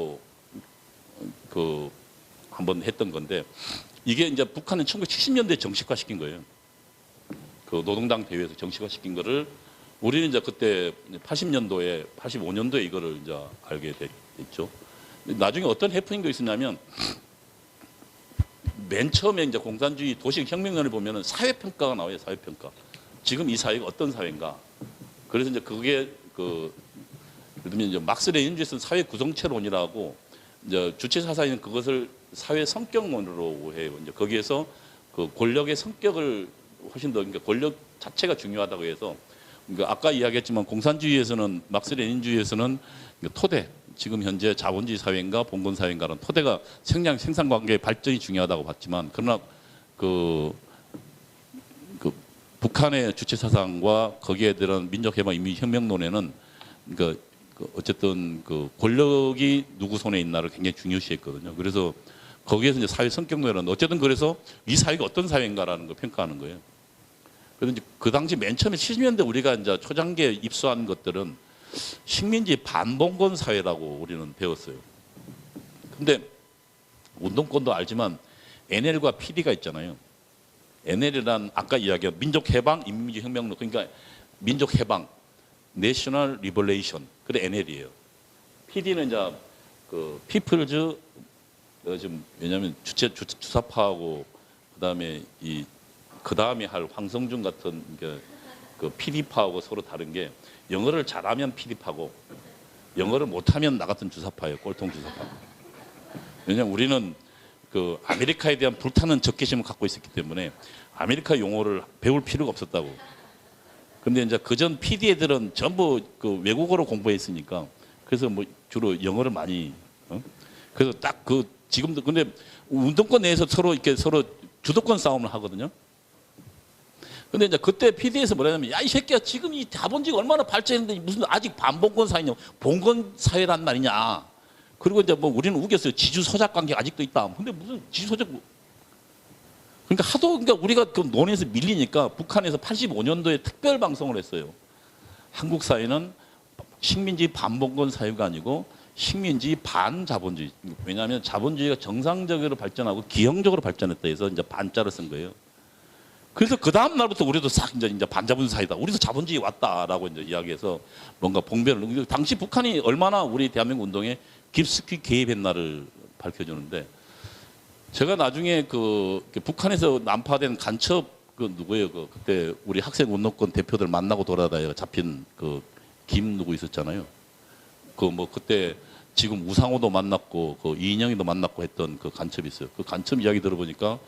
한번 했던 건데 이게 이제 북한은 1970년대에 정식화 시킨 거예요. 그 노동당 대회에서 정식화 시킨 거를 우리는 이제 그때 80년도에 85년도에 이거를 이제 알게 됐죠. 나중에 어떤 해프닝도 있었냐면 맨 처음에 이제 공산주의 도시적 혁명론을 보면은 사회평가가 나와요. 사회평가. 지금 이 사회가 어떤 사회인가. 그래서 이제 그게 예를 들면 이제 막스 레닌주의 쓴 사회 구성체론이라고 이제 주체 사상인 그것을 사회 성격론으로 해요. 이제 거기에서 그 권력의 성격을 훨씬 더 그러니까 권력 자체가 중요하다고 해서 그러니까 아까 이야기했지만 공산주의에서는 막스 레닌주의에서는 토대 지금 현재 자본주의 사회인가 봉건 사회인가는 토대가 생산 관계의 발전이 중요하다고 봤지만 그러나 그 북한의 주체 사상과 거기에 들은 민족해방 인민혁명론에는 그러니까 어쨌든 그 권력이 누구 손에 있나를 굉장히 중요시했거든요. 그래서 거기에서 이제 사회 성격론은 어쨌든 그래서 이 사회가 어떤 사회인가라는 걸 평가하는 거예요. 그래서 이제 그 당시 맨 처음에 70년대 우리가 이제 초장기에 입수한 것들은 식민지 반봉건 사회라고 우리는 배웠어요. 근데 운동권도 알지만 NL과 PD가 있잖아요. NL이란 아까 이야기한 민족해방 인민주의 혁명론 그러니까 민족해방 내셔널 리버레이션 그래 NL이에요. PD는 이제 그 피플즈 좀 왜냐하면 주사파하고 그다음에 그다음에 할 황성준 같은 그 PD파하고 서로 다른 게 영어를 잘하면 PD파고 영어를 못하면 나 같은 주사파예요. 꼴통 주사파. 왜냐하면 우리는 그 아메리카에 대한 불타는 적개심을 갖고 있었기 때문에 아메리카 용어를 배울 필요가 없었다고. 근데 이제 그전 PD 애들은 전부 그 외국어로 공부했으니까 그래서 뭐 주로 영어를 많이 그래서 딱 그 지금도 근데 운동권 내에서 서로 이렇게 서로 주도권 싸움을 하거든요. 근데 이제 그때 PD에서 뭐라냐면 야 이 새끼야 지금 이 자본주의가 얼마나 발전했는데 무슨 아직 반봉건 사회냐 봉건 사회란 말이냐. 그리고 이제 뭐 우리는 우겼어요. 지주 서작 관계가 아직도 있다. 근데 무슨 지주 서작 그러니까 하도 그러니까 우리가 그 논에서 밀리니까 북한에서 85년도에 특별 방송을 했어요. 한국 사회는 식민지 반봉건 사회가 아니고 식민지 반자본주의. 왜냐하면 자본주의가 정상적으로 발전하고 기형적으로 발전했다 해서 이제 반자를 쓴 거예요. 그래서 그 다음 날부터 우리도 싹 이제 반자본주의 사회다. 우리도 자본주의 왔다라고 이제 이야기해서 뭔가 봉변을. 당시 북한이 얼마나 우리 대한민국 운동에 깊숙이 개입했나를 밝혀주는데 제가 나중에 그 북한에서 난파된 간첩 그 누구예요? 그때 우리 학생 운동권 대표들 만나고 돌아다니다가 잡힌 그 김 누구 있었잖아요. 그 뭐 그때 지금 우상호도 만났고 그 이인영이도 만났고 했던 그 간첩이 있어요. 그 간첩 이야기 들어보니까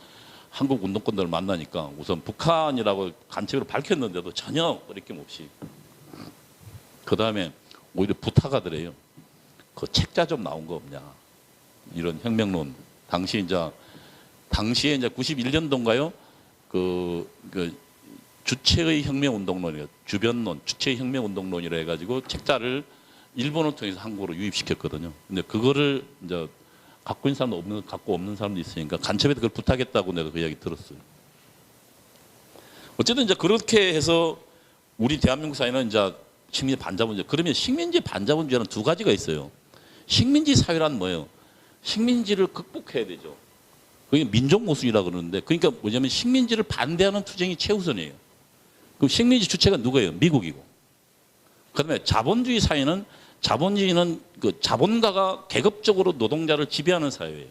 한국 운동권들을 만나니까 우선 북한이라고 간첩으로 밝혔는데도 전혀 거리낌 없이 그 다음에 오히려 부탁하더래요. 그 책자 좀 나온 거 없냐. 이런 혁명론. 당시에 이제 91년도인가요? 그 주체의 혁명운동론이에요. 주변론, 주체의 혁명운동론이라 해가지고 책자를 일본을 통해서 한국으로 유입시켰거든요. 근데 그거를 이제 갖고 있는 사람도 갖고 없는 사람도 있으니까 간첩에도 그걸 부탁했다고 내가 그 이야기 들었어요. 어쨌든 이제 그렇게 해서 우리 대한민국 사회는 이제 식민지 반자본주의. 그러면 식민지 반자본주의는 두 가지가 있어요. 식민지 사회란 뭐예요? 식민지를 극복해야 되죠. 그게 민족 모순이라고 그러는데 그러니까 뭐냐면 식민지를 반대하는 투쟁이 최우선이에요. 그럼 식민지 주체가 누구예요? 미국이고. 그다음에 자본주의 사회는 자본주의는 그 자본가가 계급적으로 노동자를 지배하는 사회예요.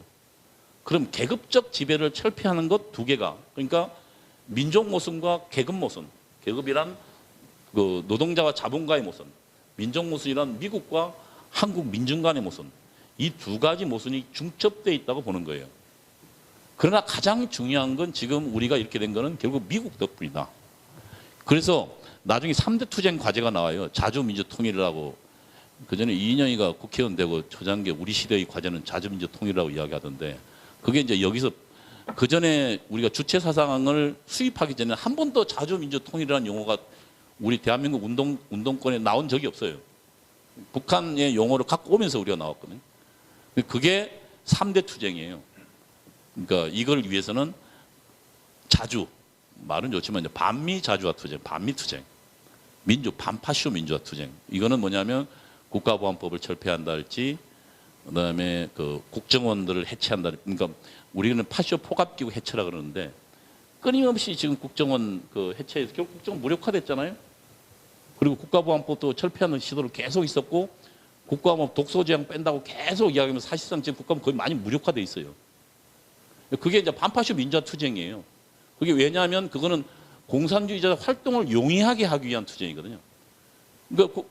그럼 계급적 지배를 철폐하는 것 두 개가 그러니까 민족 모순과 계급 모순. 계급이란 그 노동자와 자본가의 모순. 민족 모순이란 미국과 한국 민중 간의 모순. 이 두 가지 모순이 중첩되어 있다고 보는 거예요. 그러나 가장 중요한 건 지금 우리가 이렇게 된 거는 결국 미국 덕분이다. 그래서 나중에 3대 투쟁 과제가 나와요. 자주민주통일이라고. 그전에 이인영이가 국회의원 되고 초장기 우리 시대의 과제는 자주민주통일이라고 이야기하던데, 그게 이제 여기서 그전에 우리가 주체 사상을 수입하기 전에 한 번도 자주민주통일이라는 용어가 우리 대한민국 운동권에 나온 적이 없어요. 북한의 용어를 갖고 오면서 우리가 나왔거든요. 그게 3대 투쟁이에요. 그러니까 이걸 위해서는 자주, 말은 좋지만 반미 자주화 투쟁, 반미 투쟁, 반파쇼 민주화 투쟁. 이거는 뭐냐면 국가보안법을 철폐한다 할지, 그다음에 그 국정원들을 해체한다. 그러니까 우리는 파쇼 포갑기구 해체라 그러는데, 끊임없이 지금 국정원 그 해체해서 결국 국정원 무력화됐잖아요. 그리고 국가보안법도 철폐하는 시도를 계속 있었고, 국가보안 독소제한 뺀다고 계속 이야기하면서 사실상 지금 국가보안 거의 많이 무력화돼 있어요. 그게 이제 반파쇼 민주화 투쟁이에요. 그게 왜냐하면 그거는 공산주의자 활동을 용이하게 하기 위한 투쟁이거든요. 그러니까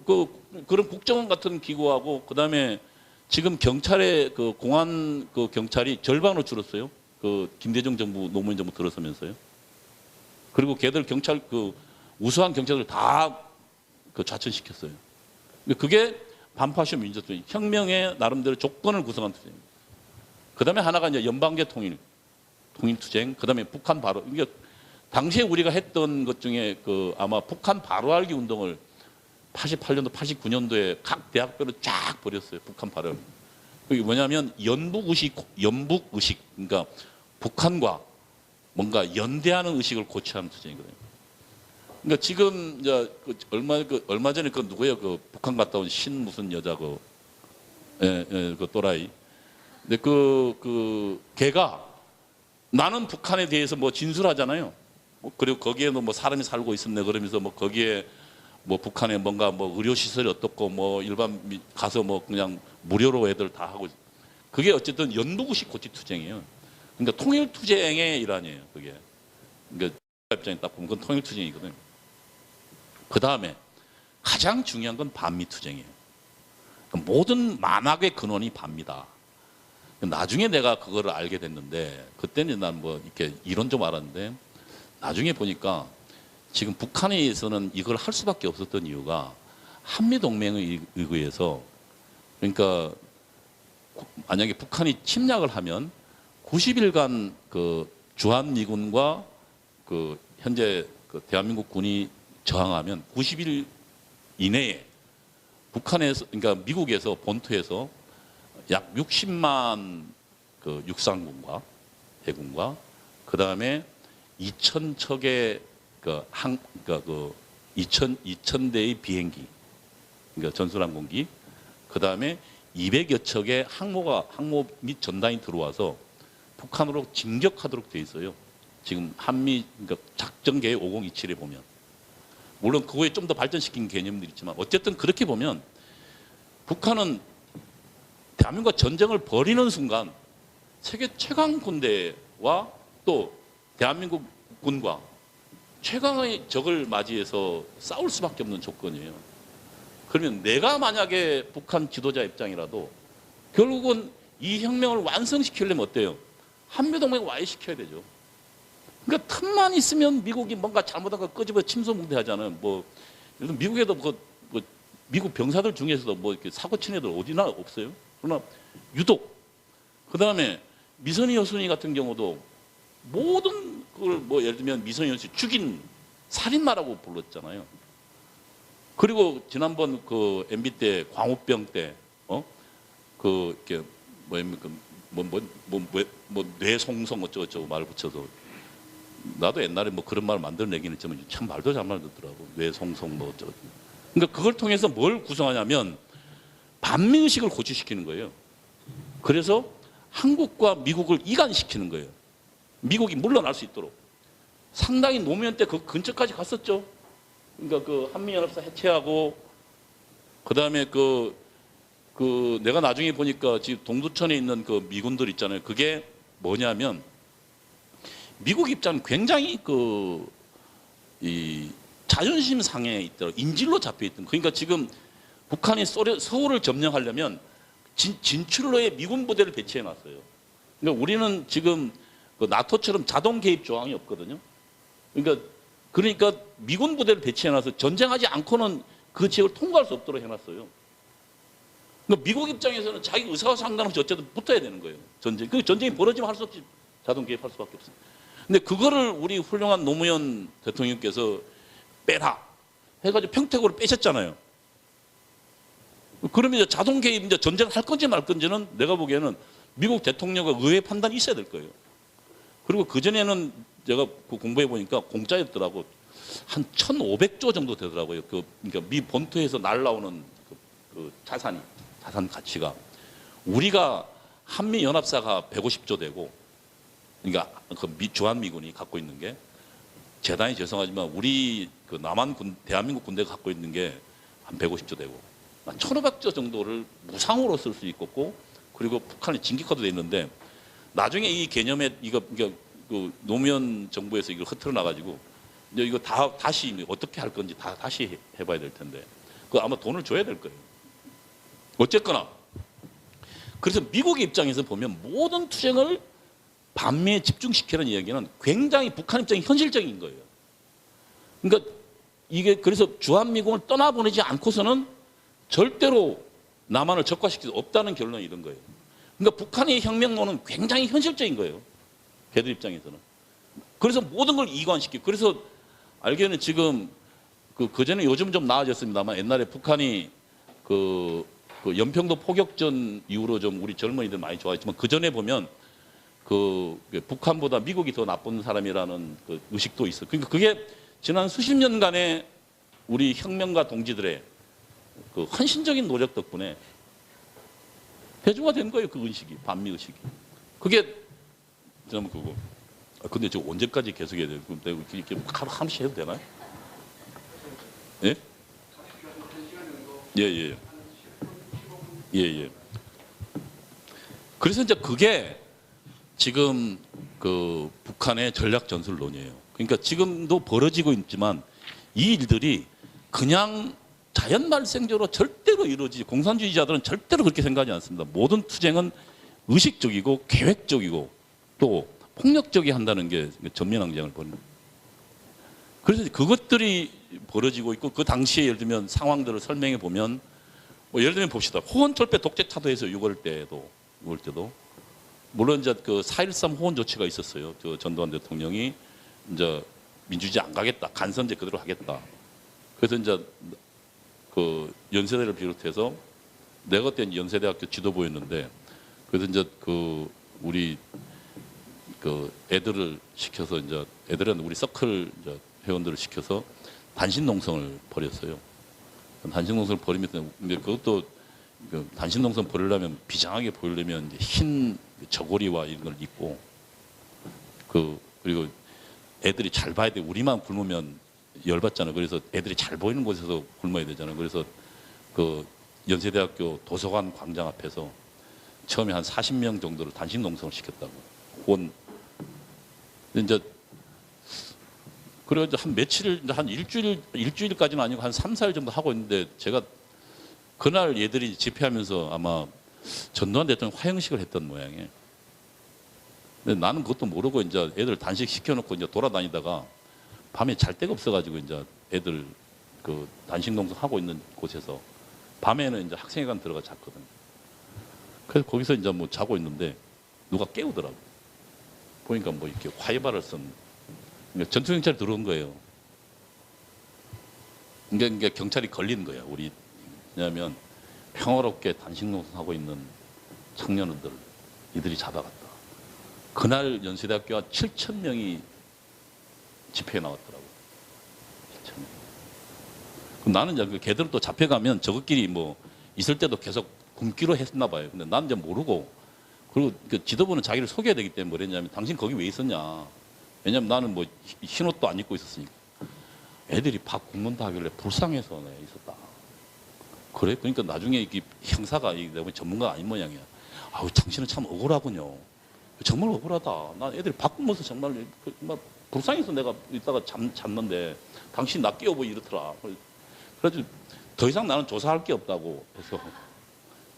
그런 국정원 같은 기구하고, 그다음에 지금 경찰의 그 공안 그 경찰이 절반으로 줄었어요. 그 김대중 정부, 노무현 정부 들어서면서요. 그리고 걔들 경찰 그 우수한 경찰들 다 그 좌천시켰어요. 그게 반파쇼 민주화 투쟁, 혁명의 나름대로 조건을 구성한 투쟁입니다. 그다음에 하나가 이제 연방제 통일 투쟁, 그다음에 북한 바로. 이게 당시에 우리가 했던 것 중에 그 아마 북한 바로 알기 운동을 88년도, 89년도에 각 대학별로 쫙 벌였어요. 북한 바로. 그게 뭐냐면 연북의식, 그러니까 북한과 뭔가 연대하는 의식을 고취하는 투쟁이거든요. 그러니까 지금 이제 얼마 전에 그 누구예요? 그 북한 갔다 온 신 무슨 여자 그 또라이. 근데 걔가 나는 북한에 대해서 뭐 진술하잖아요. 그리고 거기에도 뭐 사람이 살고 있었네 그러면서 뭐 거기에 뭐 북한에 뭔가 뭐 의료 시설이 어떻고 뭐 일반 가서 뭐 그냥 무료로 애들 다 하고. 그게 어쨌든 연북의식 고취 투쟁이에요. 그러니까 통일 투쟁의 일환이에요. 그게. 그러니까 입장에 딱 보면 그건 통일 투쟁이거든요. 그 다음에 가장 중요한 건 반미 투쟁이에요. 그러니까 모든 만악의 근원이 반미다. 나중에 내가 그거를 알게 됐는데, 그때는 난 뭐 이렇게 이론 좀 알았는데, 나중에 보니까 지금 북한에서는 이걸 할 수밖에 없었던 이유가 한미동맹에 의해서, 그러니까 만약에 북한이 침략을 하면 90일간 그 주한미군과 그 현재 그 대한민국 군이 저항하면 90일 이내에 북한에서, 그러니까 미국에서 본토에서 약 60만 그 육상군과 해군과 그 다음에 2,000척의 그러니까 2,000대의 비행기, 그러니까 전술항공기, 그 다음에 200여 척의 항모 및 전단이 들어와서 북한으로 진격하도록 돼 있어요. 지금 한미 그러니까 작전 계획 5027에 보면, 물론 그거에 좀 더 발전시킨 개념들이 있지만, 어쨌든 그렇게 보면 북한은 대한민국과 전쟁을 벌이는 순간 세계 최강 군대와 또 대한민국 군과 최강의 적을 맞이해서 싸울 수밖에 없는 조건이에요. 그러면 내가 만약에 북한 지도자 입장이라도 결국은 이 혁명을 완성시키려면 어때요? 한미동맹을 와해시켜야 되죠. 그러니까 틈만 있으면 미국이 뭔가 잘못한 거 끄집어 침소봉대하잖아요. 뭐 미국에도 미국 병사들 중에서도 뭐 이렇게 사고 친 애들 어디나 없어요. 그러나 유독 그 다음에 미선희 여순이 같은 경우도 모든 그걸 뭐 예를 들면 미선희 여순이 죽인 살인마라고 불렀잖아요. 그리고 지난번 그 MB 때 광우병 때 그 이렇게 뭐입니까 뭐 뇌송송 어쩌고저쩌고 말 붙여서, 나도 옛날에 뭐 그런 말 만들어내긴 했지만 참 말도 잘 만들더라고. 뇌송송 뭐 어쩌고. 그러니까 그걸 통해서 뭘 구성하냐면 반미의식을 고취시키는 거예요. 그래서 한국과 미국을 이간시키는 거예요. 미국이 물러날 수 있도록. 상당히 노무현 때 그 근처까지 갔었죠. 그러니까 그 한미연합사 해체하고, 그 다음에 그 내가 나중에 보니까 지금 동두천에 있는 그 미군들 있잖아요. 그게 뭐냐면 미국 입장은 굉장히 이 자존심 상해 있더라고. 인질로 잡혀 있던. 그러니까 지금 북한이 서울을 점령하려면 진출로에 미군 부대를 배치해 놨어요. 그러니까 우리는 지금 그 나토처럼 자동 개입 조항이 없거든요. 그러니까 미군 부대를 배치해놔서 전쟁하지 않고는 그 지역을 통과할 수 없도록 해놨어요. 그러니까 미국 입장에서는 자기 의사와 상관없이 어쨌든 붙어야 되는 거예요. 그 전쟁이 벌어지면 할 수 없이 자동 개입할 수밖에 없어요. 근데 그거를 우리 훌륭한 노무현 대통령께서 빼라 해가지고 평택으로 빼셨잖아요. 그러면 이제 자동 개입, 이제 전쟁을 할 건지 말 건지는 내가 보기에는 미국 대통령과 의회 판단이 있어야 될 거예요. 그리고 그전에는 제가 공부해 보니까 공짜였더라고. 한 1,500조 정도 되더라고요. 그러니까 미 본토에서 날라오는 그 자산 가치가. 우리가 한미연합사가 150조 되고, 그러니까 주한미군이 갖고 있는 게, 재단이 죄송하지만 우리 그 대한민국 군대가 갖고 있는 게 한 150조 되고, 1,500조 정도를 무상으로 쓸 수 있고, 그리고 북한에 징기카도 돼 있는데, 나중에 이 개념에 그러니까 그 노무현 정부에서 이걸 흐트러 놔가지고 이제 이거 다시 어떻게 할 건지 다시 해봐야 될 텐데, 그 아마 돈을 줘야 될 거예요. 어쨌거나 그래서 미국 입장에서 보면 모든 투쟁을 반미에 집중시키는 이야기는 굉장히 북한 입장이 현실적인 거예요. 그러니까 이게 그래서 주한미군을 떠나보내지 않고서는 절대로 남한을 적화시킬 수 없다는 결론이 이런 거예요. 그러니까 북한의 혁명론은 굉장히 현실적인 거예요. 걔들 입장에서는. 그래서 모든 걸 이관시키고, 그래서 알기에는 지금 그전에 요즘 좀 나아졌습니다만 옛날에 북한이 그 연평도 포격전 이후로 좀 우리 젊은이들 많이 좋아했지만 그전에 보면 북한보다 미국이 더 나쁜 사람이라는 그 의식도 있어요. 그러니까 그게 지난 수십 년간의 우리 혁명가 동지들의 그 헌신적인 노력 덕분에 대중화된 거예요. 그 의식이, 반미 의식이. 그게 그러면 그거. 근데 저 언제까지 계속 해야 돼요? 내가 이렇게 하루 한 번씩 해도 되나요? 예? 예. 그래서 이제 그게 지금 그 북한의 전략 전술론이에요. 그러니까 지금도 벌어지고 있지만 이 일들이 그냥 자연 발생적으로 절대로 이루어지지, 공산주의자들은 절대로 그렇게 생각하지 않습니다. 모든 투쟁은 의식적이고 계획적이고 또 폭력적이 한다는 게 전면항쟁을 벌입니다. 그래서 그것들이 벌어지고 있고, 그 당시에 예를 들면 상황들을 설명해 보면, 뭐 예를 들면 봅시다. 호원철폐 독재 차도에서 6월 때도 물론 이제 그 4.13 호원 조치가 있었어요. 저 전두환 대통령이 이제 민주주의 안 가겠다, 간선제 그대로 하겠다. 그래서 이제 그 연세대를 비롯해서 내가 그때 연세대학교 지도부였는데, 그래서 이제 그 우리 그 애들을 시켜서 이제 애들은 우리 서클 이제 회원들을 시켜서 단신 농성을 벌였어요. 단신 농성을 벌이면서, 근데 그것도 그 단신 농성 벌이려면 비장하게 보이려면 이제 흰 저고리와 이런 걸 입고, 그리고 애들이 잘 봐야 돼. 우리만 굶으면 열받잖아요. 그래서 애들이 잘 보이는 곳에서 굶어야 되잖아요. 그래서 그 연세대학교 도서관 광장 앞에서 처음에 한 40명 정도를 단식 농성을 시켰다고. 이제 그래 한 며칠, 한 일주일까지는 아니고 한 3, 4일 정도 하고 있는데, 제가 그날 얘들이 집회하면서 아마 전두환 대통령 화형식을 했던 모양이에요. 근데 나는 그것도 모르고 이제 애들 단식 시켜놓고 이제 돌아다니다가 밤에 잘 데가 없어가지고 이제 애들 그 단식 농성 하고 있는 곳에서 밤에는 이제 학생회관 들어가 잤거든요. 그래서 거기서 이제 뭐 자고 있는데 누가 깨우더라고. 보니까 뭐 이렇게 화이바를 쓴 전투경찰이 들어온 거예요. 그러니까 경찰이 걸린 거야. 우리 왜냐하면 평화롭게 단식 농성하고 있는 청년들 이들이 잡아갔다. 그날 연세대학교가 7,000명이 집회에 나왔더라고. 7,000명. 그럼 나는 이제 걔들 또 잡혀가면 저것끼리 뭐 있을 때도 계속 굶기로 했나 봐요. 근데 나는 이제 모르고, 그리고 그 지도부는 자기를 속여야 되기 때문에 뭐랬냐면, 당신 거기 왜 있었냐. 왜냐면 나는 뭐 흰옷도 안 입고 있었으니까. 애들이 밥 굶는다 하길래 불쌍해서 내가 있었다. 그래? 그러니까 나중에 이 형사가 내가 전문가가 아닌 모양이야. 아우, 당신은 참 억울하군요. 정말 억울하다. 난 애들이 밥 굶어서 정말 불쌍해서 내가 이따가 잤는데 당신 나 깨워보 이렇더라. 그래가지고 더 이상 나는 조사할 게 없다고 해서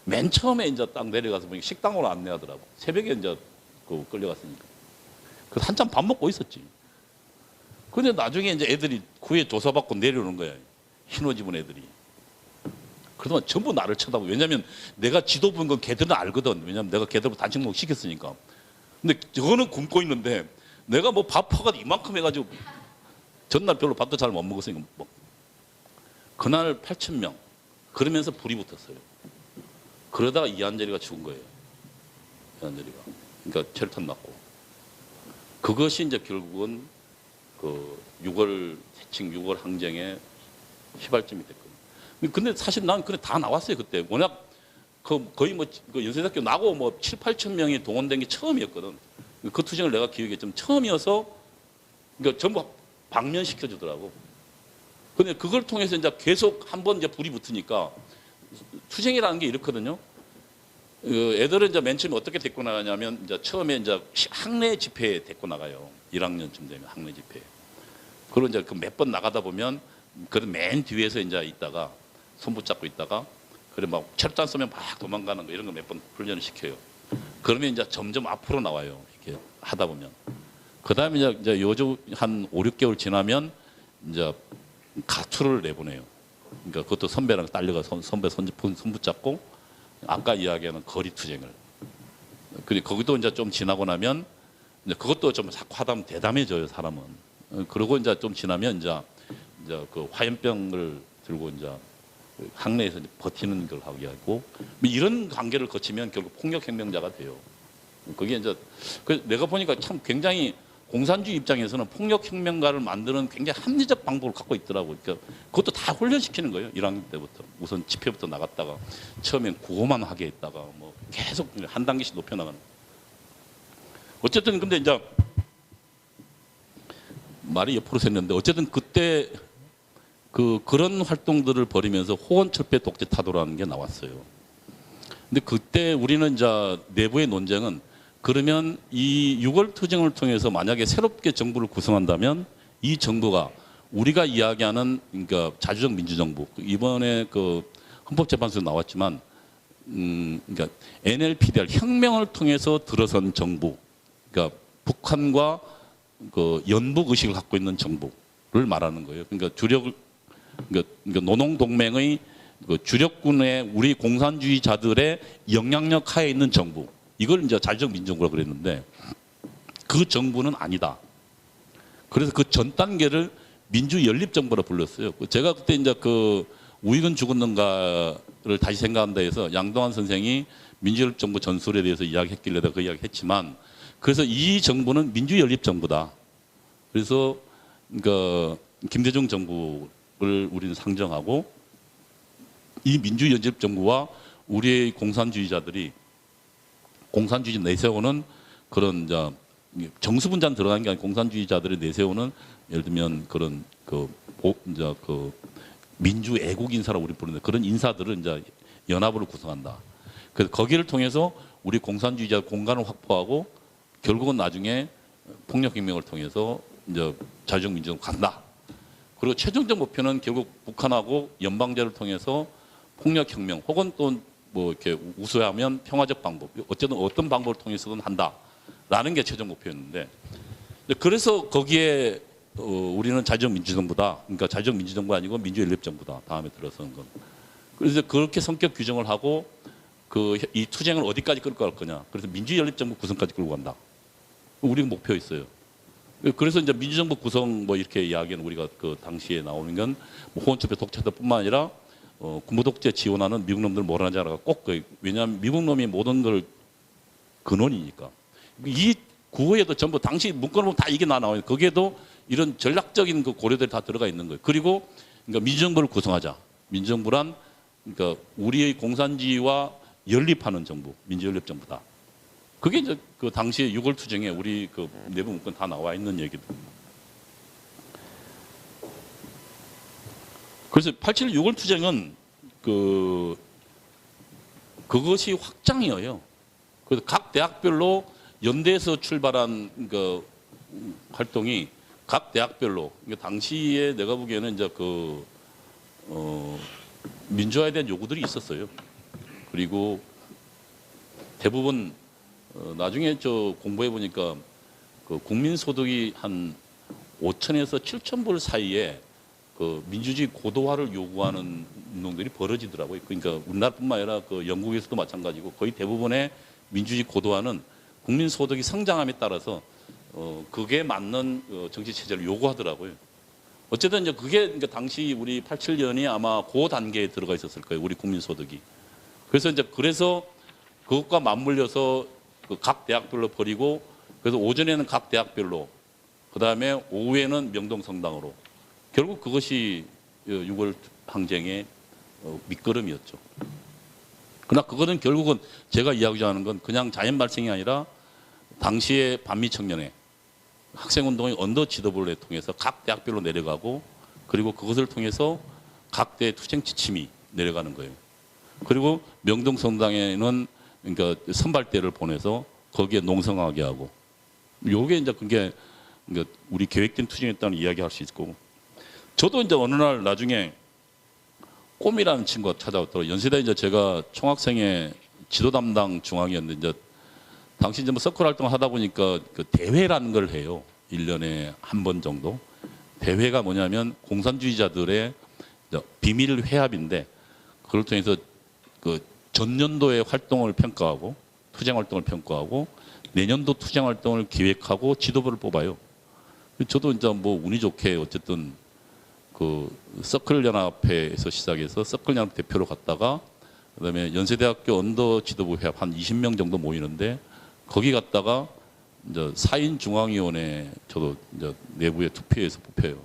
맨 처음에 이제 딱 내려가서 보니까 식당으로 안내하더라고. 새벽에 이제 그 끌려갔으니까. 그래서 한참 밥 먹고 있었지. 근데 나중에 이제 애들이 후에 조사받고 내려오는 거야. 흰옷 입은 애들이. 그동안 전부 나를 쳐다보고. 왜냐면 내가 지도 본 건 걔들은 알거든. 왜냐면 내가 걔들 단식 먹고 시켰으니까. 근데 저거는 굶고 있는데 내가 뭐 밥 퍼가지고 이만큼 해가지고 전날 별로 밥도 잘 못 먹었으니까 뭐. 그날 8,000명. 그러면서 불이 붙었어요. 그러다가 이한열이가 죽은 거예요. 이한열이가. 그러니까 철탄 맞고. 그것이 이제 결국은 그 6월 대칭 6월 항쟁의 시발점이 됐거든요. 근데 사실 난 그래 다 나왔어요 그때. 워낙 그 거의 뭐 그 연세대학교 나고 뭐 7, 8천 명이 동원된 게 처음이었거든. 그 투쟁을 내가 기억했지만 처음이어서 그러니까 전부 방면시켜 주더라고. 근데 그걸 통해서 이제 계속 한번 이제 불이 붙으니까 투쟁이라는 게 이렇거든요. 애들은 이제 맨 처음에 어떻게 데리고 나가냐면 이제 처음에 이제 학내 집회에 데리고 나가요. 1학년쯤 되면 학내 집회. 그리고 이제 그 몇 번 나가다 보면 그런 맨 뒤에서 이제 있다가 손 붙잡고 있다가 그래 막 철단 쏘면 막 도망가는 거 이런 거 몇 번 훈련을 시켜요. 그러면 이제 점점 앞으로 나와요. 이렇게 하다 보면. 그다음에 이제 요즘 한 5, 6개월 지나면 이제 가출을 내보내요. 그러니까 그것도 선배랑 딸려가 선배 손 붙잡고 아까 이야기하는 거리 투쟁을. 그리고 거기도 이제 좀 지나고 나면 이제 그것도 좀 자꾸 하다 보면 대담해져요 사람은. 그러고 이제 좀 지나면 이제 그 화염병을 들고 이제 학내에서 이제 버티는 걸 하게 하고 이런 관계를 거치면 결국 폭력혁명자가 돼요. 그게 이제 내가 보니까 참 굉장히 공산주의 입장에서는 폭력혁명가를 만드는 굉장히 합리적 방법을 갖고 있더라고요. 그러니까 그것도 다 훈련시키는 거예요. 1학년 때부터. 우선 집회부터 나갔다가 처음엔 구호만 하게 했다가 뭐 계속 한 단계씩 높여나가는. 어쨌든 근데 이제 말이 옆으로 샜는데 어쨌든 그때 그런 활동들을 벌이면서 호원철폐 독재 타도라는 게 나왔어요. 근데 그때 우리는 이제 내부의 논쟁은 그러면 이 6월 투쟁을 통해서 만약에 새롭게 정부를 구성한다면 이 정부가 우리가 이야기하는 그러니까 자주적 민주정부 이번에 그 헌법재판소에 나왔지만 그러니까 NLPDR 혁명을 통해서 들어선 정부 그러니까 북한과 그 연북 의식을 갖고 있는 정부를 말하는 거예요. 그러니까 그러니까 노농동맹의 그 주력군의 우리 공산주의자들의 영향력 하에 있는 정부. 이걸 이제 자주적 민주정부라고 그랬는데 그 정부는 아니다. 그래서 그 전 단계를 민주연립정부라 불렀어요. 제가 그때 이제 그 우익은 죽었는가를 다시 생각한다 해서 양동환 선생이 민주연립정부 전술에 대해서 이야기했길래 내가 그 이야기 했지만 그래서 이 정부는 민주연립정부다. 그래서 그러니까 김대중 정부를 우리는 상정하고 이 민주연립정부와 우리의 공산주의자들이 공산주의 내세우는 그런 정수분자는 들어간 게 아니라 공산주의자들이 내세우는 예를 들면 그런 그 민주 애국 인사라고 우리 부르는데 그런 인사들을 이제 연합으로 구성한다. 그래서 거기를 통해서 우리 공산주의자 공간을 확보하고 결국은 나중에 폭력혁명을 통해서 이제 자주적 민주정부 간다. 그리고 최종적 목표는 결국 북한하고 연방제를 통해서 폭력혁명 혹은 또 뭐 이렇게 우수하면 평화적 방법 어쨌든 어떤 방법을 통해서든 한다라는 게 최종 목표였는데 그래서 거기에 우리는 자주적 민주정부다. 그러니까 자주적 민주정부 아니고 민주연립정부다. 다음에 들어서는 건. 그래서 그렇게 성격 규정을 하고 이 투쟁을 어디까지 끌고 갈 거냐. 그래서 민주연립정부 구성까지 끌고 간다. 우리 목표 있어요. 그래서 이제 민주정부 구성 뭐 이렇게 이야기는 우리가 그 당시에 나오는 건 호원철폐 독재자뿐만 아니라 군부 독재 지원하는 미국 놈들 뭐라는지 알아가 꼭 왜냐하면 미국 놈이 모든 걸 근원이니까 이 구호에도 전부 당시 문건을 보면 다 이게 나와요. 거기에도 이런 전략적인 그 고려들이 다 들어가 있는 거예요. 그리고 그러니까 민주정부를 구성하자. 민주정부란 그러니까 우리의 공산주의와 연립하는 정부, 민주연립정부다. 그게 이제 그 당시에 6월 투쟁에 우리 그 내부 문건 다 나와 있는 얘기입니다. 그래서 87 6월 투쟁은 그것이 확장이에요. 그래서 각 대학별로 연대에서 출발한 그 활동이 각 대학별로 그러니까 당시에 내가 보기에는 이제 민주화에 대한 요구들이 있었어요. 그리고 대부분 나중에 저 공부해 보니까 그 국민소득이 한 5천에서 7천 불 사이에 그 민주주의 고도화를 요구하는 운동들이 벌어지더라고요. 그러니까 우리나라뿐만 아니라 그 영국에서도 마찬가지고 거의 대부분의 민주주의 고도화는 국민소득이 성장함에 따라서 그게 맞는 정치 체제를 요구하더라고요. 어쨌든 이제 그게 그러니까 당시 우리 87년이 아마 그 단계에 들어가 있었을 거예요. 우리 국민소득이. 그래서 그것과 맞물려서 그 각 대학별로 버리고 그래서 오전에는 각 대학별로 그다음에 오후에는 명동성당으로 결국 그것이 6월 항쟁의 밑거름이었죠. 그러나 그거는 결국은 제가 이야기하고자 하는 건 그냥 자연 발생이 아니라 당시의 반미청년회 학생운동의 언더 지도부를 통해서 각 대학별로 내려가고 그리고 그것을 통해서 각 대의 투쟁 지침이 내려가는 거예요. 그리고 명동성당에는 그러니까 선발대를 보내서 거기에 농성하게 하고 요게 이제 그게 그러니까 우리 계획된 투쟁이었다는 이야기할 수 있고 저도 이제 어느 날 나중에 꿈이라는 친구가 찾아왔더라고요. 연세대 이제 제가 총학생회 지도 담당 중앙이었는데 이제 당시 이제 뭐 서클 활동을 하다 보니까 그 대회라는 걸 해요. 1년에 한 번 정도. 대회가 뭐냐면 공산주의자들의 비밀 회합인데 그걸 통해서 그 전년도의 활동을 평가하고 투쟁 활동을 평가하고 내년도 투쟁 활동을 기획하고 지도부를 뽑아요. 저도 이제 뭐 운이 좋게 어쨌든 그 서클 연합회에서 시작해서 서클 연합 대표로 갔다가 그다음에 연세대학교 언더 지도부 회합 한 20명 정도 모이는데 거기 갔다가 이제 4인 중앙위원회 저도 이제 내부에 투표해서 뽑혀요.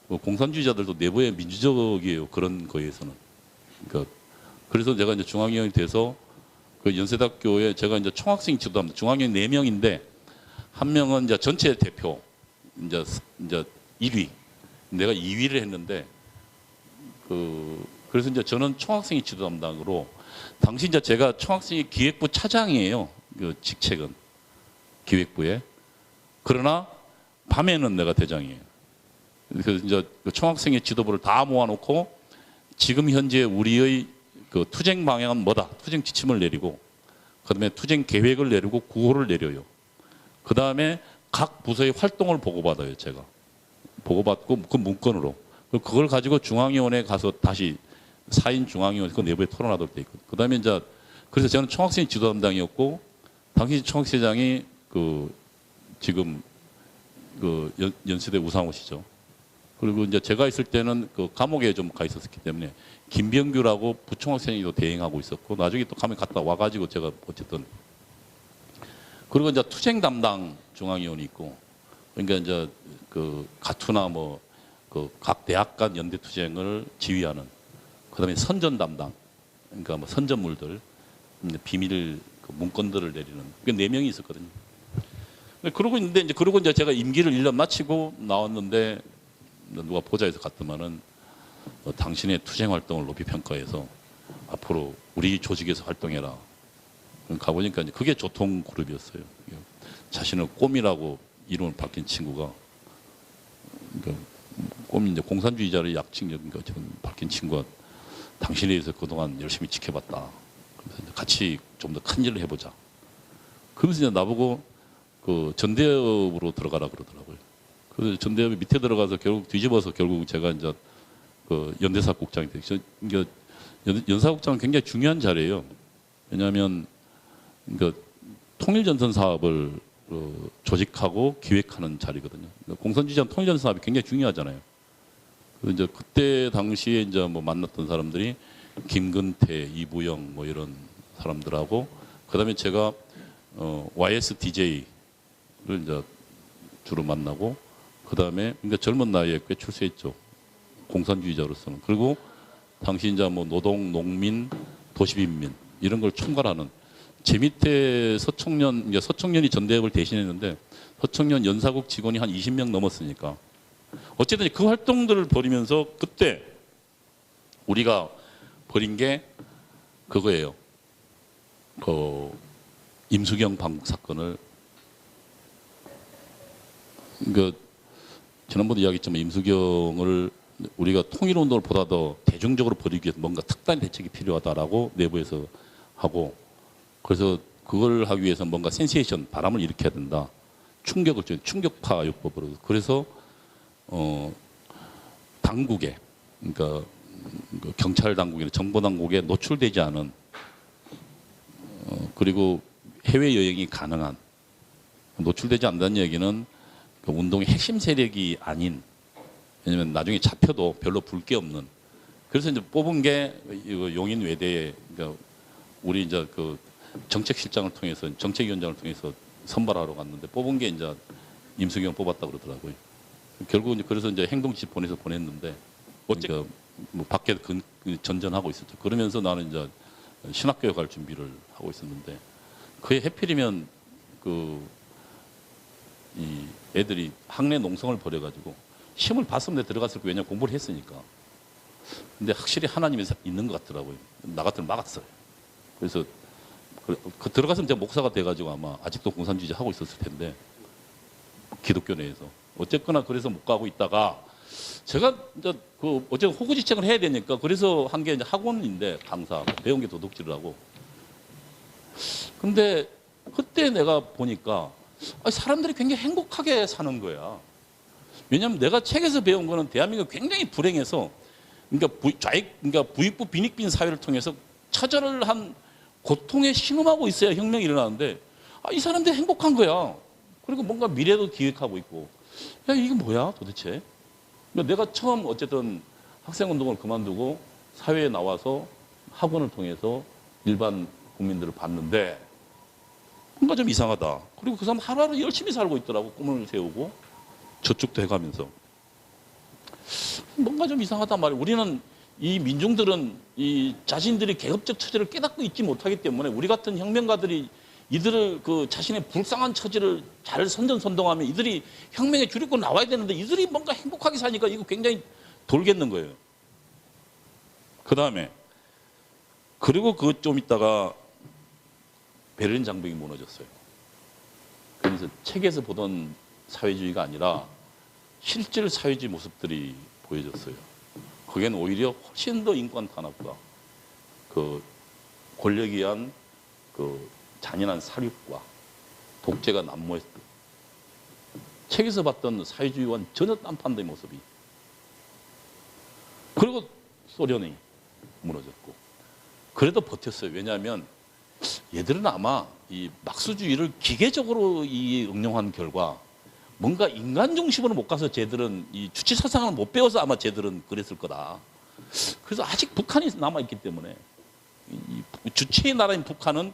공산주의자들도 내부에 민주적이에요. 그런 거에서는. 그러니까 그래서 제가 이제 중앙위원이 돼서 그 연세대학교에 제가 이제 총학생 지도합니다. 중앙위원 4명인데 한 명은 이제 전체 대표 이제 1위. 내가 2위를 했는데 그래서 이제 저는 총학생회 지도 담당으로 당시 이제 제가 총학생회 기획부 차장이에요. 그 직책은 기획부에. 그러나 밤에는 내가 대장이에요. 그래서 이제 그 총학생회 지도부를 다 모아놓고 지금 현재 우리의 그 투쟁 방향은 뭐다. 투쟁 지침을 내리고 그다음에 투쟁 계획을 내리고 구호를 내려요. 그다음에 각 부서의 활동을 보고받아요. 제가. 보고받고 그 문건으로. 그걸 가지고 중앙위원회에 가서 다시 4인 중앙위원회 그 내부에 토론하도록 돼 있거든요. 그다음에 이제 그래서 저는 총학생 지도 담당이었고 당시 총학생장이 그 지금 그 연세대 우상호 씨죠. 그리고 이제 제가 있을 때는 그 감옥에 좀 가 있었기 때문에 김병규라고 부총학생회도 대행하고 있었고 나중에 또 감옥에 갔다 와가지고 제가 어쨌든 그리고 이제 투쟁 담당 중앙위원이 있고 그러니까 이제 그 가투나 뭐 그 각 대학 간 연대 투쟁을 지휘하는 그다음에 선전 담당 그러니까 뭐 선전물들 비밀 그 문건들을 내리는 그 4명이 있었거든요. 그러고 있는데 이제 그러고 이제 제가 임기를 1년 마치고 나왔는데 누가 보좌에서 갔더만은 당신의 투쟁 활동을 높이 평가해서 앞으로 우리 조직에서 활동해라. 가보니까 이제 그게 조통 그룹이었어요. 자신을 꼼이라고 이름을 바뀐 친구가 그러니까 꼼이 이제 공산주의자를 약칭적인 것처럼 바뀐 친구가 당신에 대해서 그동안 열심히 지켜봤다. 그래서 이제 같이 좀 더 큰 일을 해보자. 그러면서 이제 나보고 그 전대협으로 들어가라 그러더라고요. 그래서 전대협 밑에 들어가서 결국 뒤집어서 결국 제가 이제 그 연대사국장이 됐죠. 그러니까 연사국장은 굉장히 중요한 자리예요. 왜냐하면 그러니까 통일전선 사업을 조직하고 기획하는 자리거든요. 그러니까 공산주의자 통일전선 사업이 굉장히 중요하잖아요. 그래서 이제 그때 당시에 이제 뭐 만났던 사람들이 김근태, 이부영 뭐 이런 사람들하고 그다음에 제가 YSDJ를 이제 주로 만나고 그다음에 그러니까 젊은 나이에 꽤 출세했죠. 공산주의자로서는. 그리고 당시 이제 뭐 노동, 농민, 도시빈민 이런 걸 총괄하는 제 밑에 서청년, 이제 서청년이 전대협을 대신했는데 서청년 연사국 직원이 한 20명 넘었으니까 어쨌든 그 활동들을 벌이면서 그때 우리가 벌인 게 그거예요. 그 임수경 방북 사건을 그러니까 지난번에 이야기했지만 임수경을 우리가 통일운동을 보다 더 대중적으로 벌이기 위해서 뭔가 특단 대책이 필요하다라고 내부에서 하고 그래서 그걸 하기 위해서 뭔가 센세이션 바람을 일으켜야 된다. 충격을 줘 충격파 요법으로. 그래서 당국에 그러니까 그 경찰 당국이나 정보 당국에 노출되지 않은 그리고 해외 여행이 가능한 노출되지 않는다는 얘기는 그 운동의 핵심 세력이 아닌 왜냐면 나중에 잡혀도 별로 볼 게 없는 그래서 이제 뽑은 게 이거 용인 외대에 그러니까 우리 이제 그 정책실장을 통해서 정책위원장을 통해서 선발하러 갔는데 뽑은 게 이제 임수경 뽑았다 그러더라고요. 결국 이제 그래서 이제 행동지 보내서 보냈는데 어쨌든 뭐 밖에 전전하고 있었죠. 그러면서 나는 이제 신학교에 갈 준비를 하고 있었는데 그에 해필이면 그 이 애들이 학내 농성을 벌여가지고 시험을 봤으면 내가 들어갔을 거예요. 왜냐면 공부를 했으니까. 근데 확실히 하나님이 있는 것 같더라고요. 나 같으면 막았어요. 그래서 그 들어갔으면 제가 목사가 돼가지고 아마 아직도 공산주의 하고 있었을 텐데 기독교 내에서 어쨌거나 그래서 못 가고 있다가 제가 이제 그 어쨌든 호구지책을 해야 되니까 그래서 한 게 이제 학원인데 강사 배운 게 도둑질을 하고 근데 그때 내가 보니까 사람들이 굉장히 행복하게 사는 거야. 왜냐하면 내가 책에서 배운 거는 대한민국 굉장히 불행해서 그러니까 부익부 빈익빈 사회를 통해서 처절한 고통에 신음하고 있어야 혁명이 일어나는데 이 사람들이 행복한 거야. 그리고 뭔가 미래도 기획하고 있고 야 이게 뭐야 도대체. 내가 처음 어쨌든 학생운동을 그만두고 사회에 나와서 학원을 통해서 일반 국민들을 봤는데 뭔가 좀 이상하다. 그리고 그 사람 하루하루 열심히 살고 있더라고. 꿈을 세우고 저축도 해가면서 뭔가 좀 이상하단 말이에요. 우리는 이 민중들은 이 자신들이 계급적 처지를 깨닫고 있지 못하기 때문에 우리 같은 혁명가들이 이들을 그 자신의 불쌍한 처지를 잘 선전선동하면 이들이 혁명에 주력권 나와야 되는데 이들이 뭔가 행복하게 사니까 이거 굉장히 돌겠는 거예요. 그 다음에 그리고 그 좀 있다가 베를린 장벽이 무너졌어요. 그래서 책에서 보던 사회주의가 아니라 실질 사회주의 모습들이 보여졌어요. 거기에는 오히려 훨씬 더 인권 탄압과 그 권력에 의한 그 잔인한 살육과 독재가 난무했던 책에서 봤던 사회주의와는 전혀 딴판된 모습이. 그리고 소련이 무너졌고 그래도 버텼어요. 왜냐하면 얘들은 아마 이 막수주의를 기계적으로 응용한 결과 뭔가 인간 중심으로 못 가서 쟤들은 이 주체 사상을 못 배워서 아마 쟤들은 그랬을 거다. 그래서 아직 북한이 남아있기 때문에 이 주체의 나라인 북한은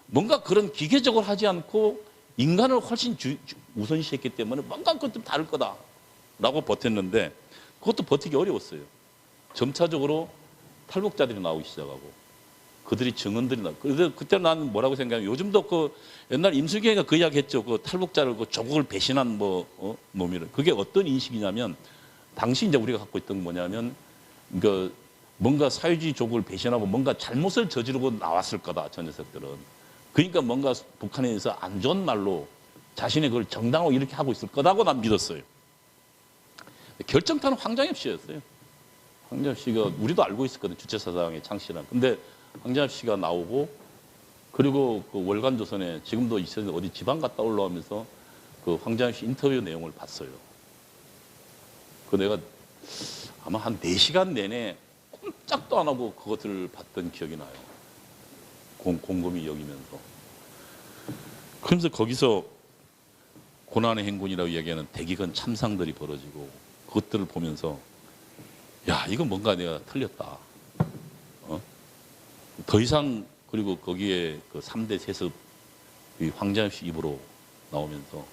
뭔가 그런 기계적으로 하지 않고 인간을 훨씬 우선시했기 때문에 뭔가 그것 좀 다를 거다라고 버텼는데 그것도 버티기 어려웠어요. 점차적으로 탈북자들이 나오기 시작하고 그들이 증언들이 나. 그래서 그때 나는 뭐라고 생각하면 요즘도 그 옛날 임수경이가 그 이야기 했죠. 그 탈북자를 그 조국을 배신한 놈이를. 그게 어떤 인식이냐면 당시 이제 우리가 갖고 있던 게 뭐냐면 그 뭔가 사회주의 조국을 배신하고 뭔가 잘못을 저지르고 나왔을 거다. 저 녀석들은. 그러니까 뭔가 북한에서 안 좋은 말로 자신의 그걸 정당화로 이렇게 하고 있을 거다고 난 믿었어요. 결정타는 황장엽 씨였어요. 황장엽 씨가 우리도 알고 있었거든. 주체사상의 창시란. 근데 황장엽 씨가 나오고 그리고 그 월간조선에 지금도 있어서 어디 지방 갔다 올라오면서 그 황장엽 씨 인터뷰 내용을 봤어요. 그 내가 아마 한 4시간 내내 꼼짝도 안 하고 그것들을 봤던 기억이 나요. 곰곰이 여기면서. 그러면서 거기서 고난의 행군이라고 이야기하는 대기근 참상들이 벌어지고 그것들을 보면서 야 이건 뭔가 내가 틀렸다. 더 이상 그리고 거기에 그 3대 세습 황장엽 씨 입으로 나오면서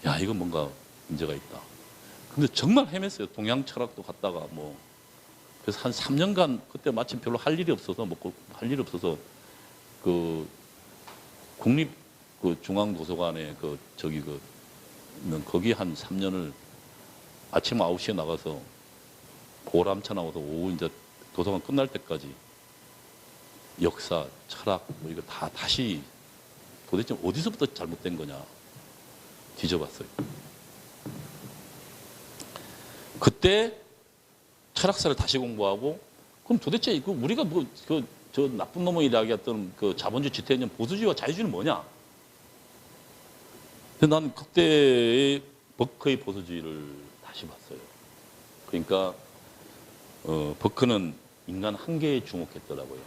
야 이건 뭔가 문제가 있다. 근데 정말 헤맸어요. 동양 철학도 갔다가 뭐 그래서 한 3년간 그때 마침 별로 할 일이 없어서 먹고 할 일이 없어서 그 국립 그 중앙도서관에 그 저기 그 있는 거기 한 3년을 아침 9시에 나가서 보람차 나와서 오후 이제 도서관 끝날 때까지 역사, 철학 뭐 이거 다 다시 도대체 어디서부터 잘못된 거냐 뒤져봤어요. 그때 철학사를 다시 공부하고 그럼 도대체 그 우리가 뭐 저 나쁜 놈의 이야기했던 그 자본주의 지태인연 보수주의와 자유주의는 뭐냐? 근데 난 그때의 버크의 보수주의를 다시 봤어요. 그러니까 버크는 인간 한계에 주목했더라고요.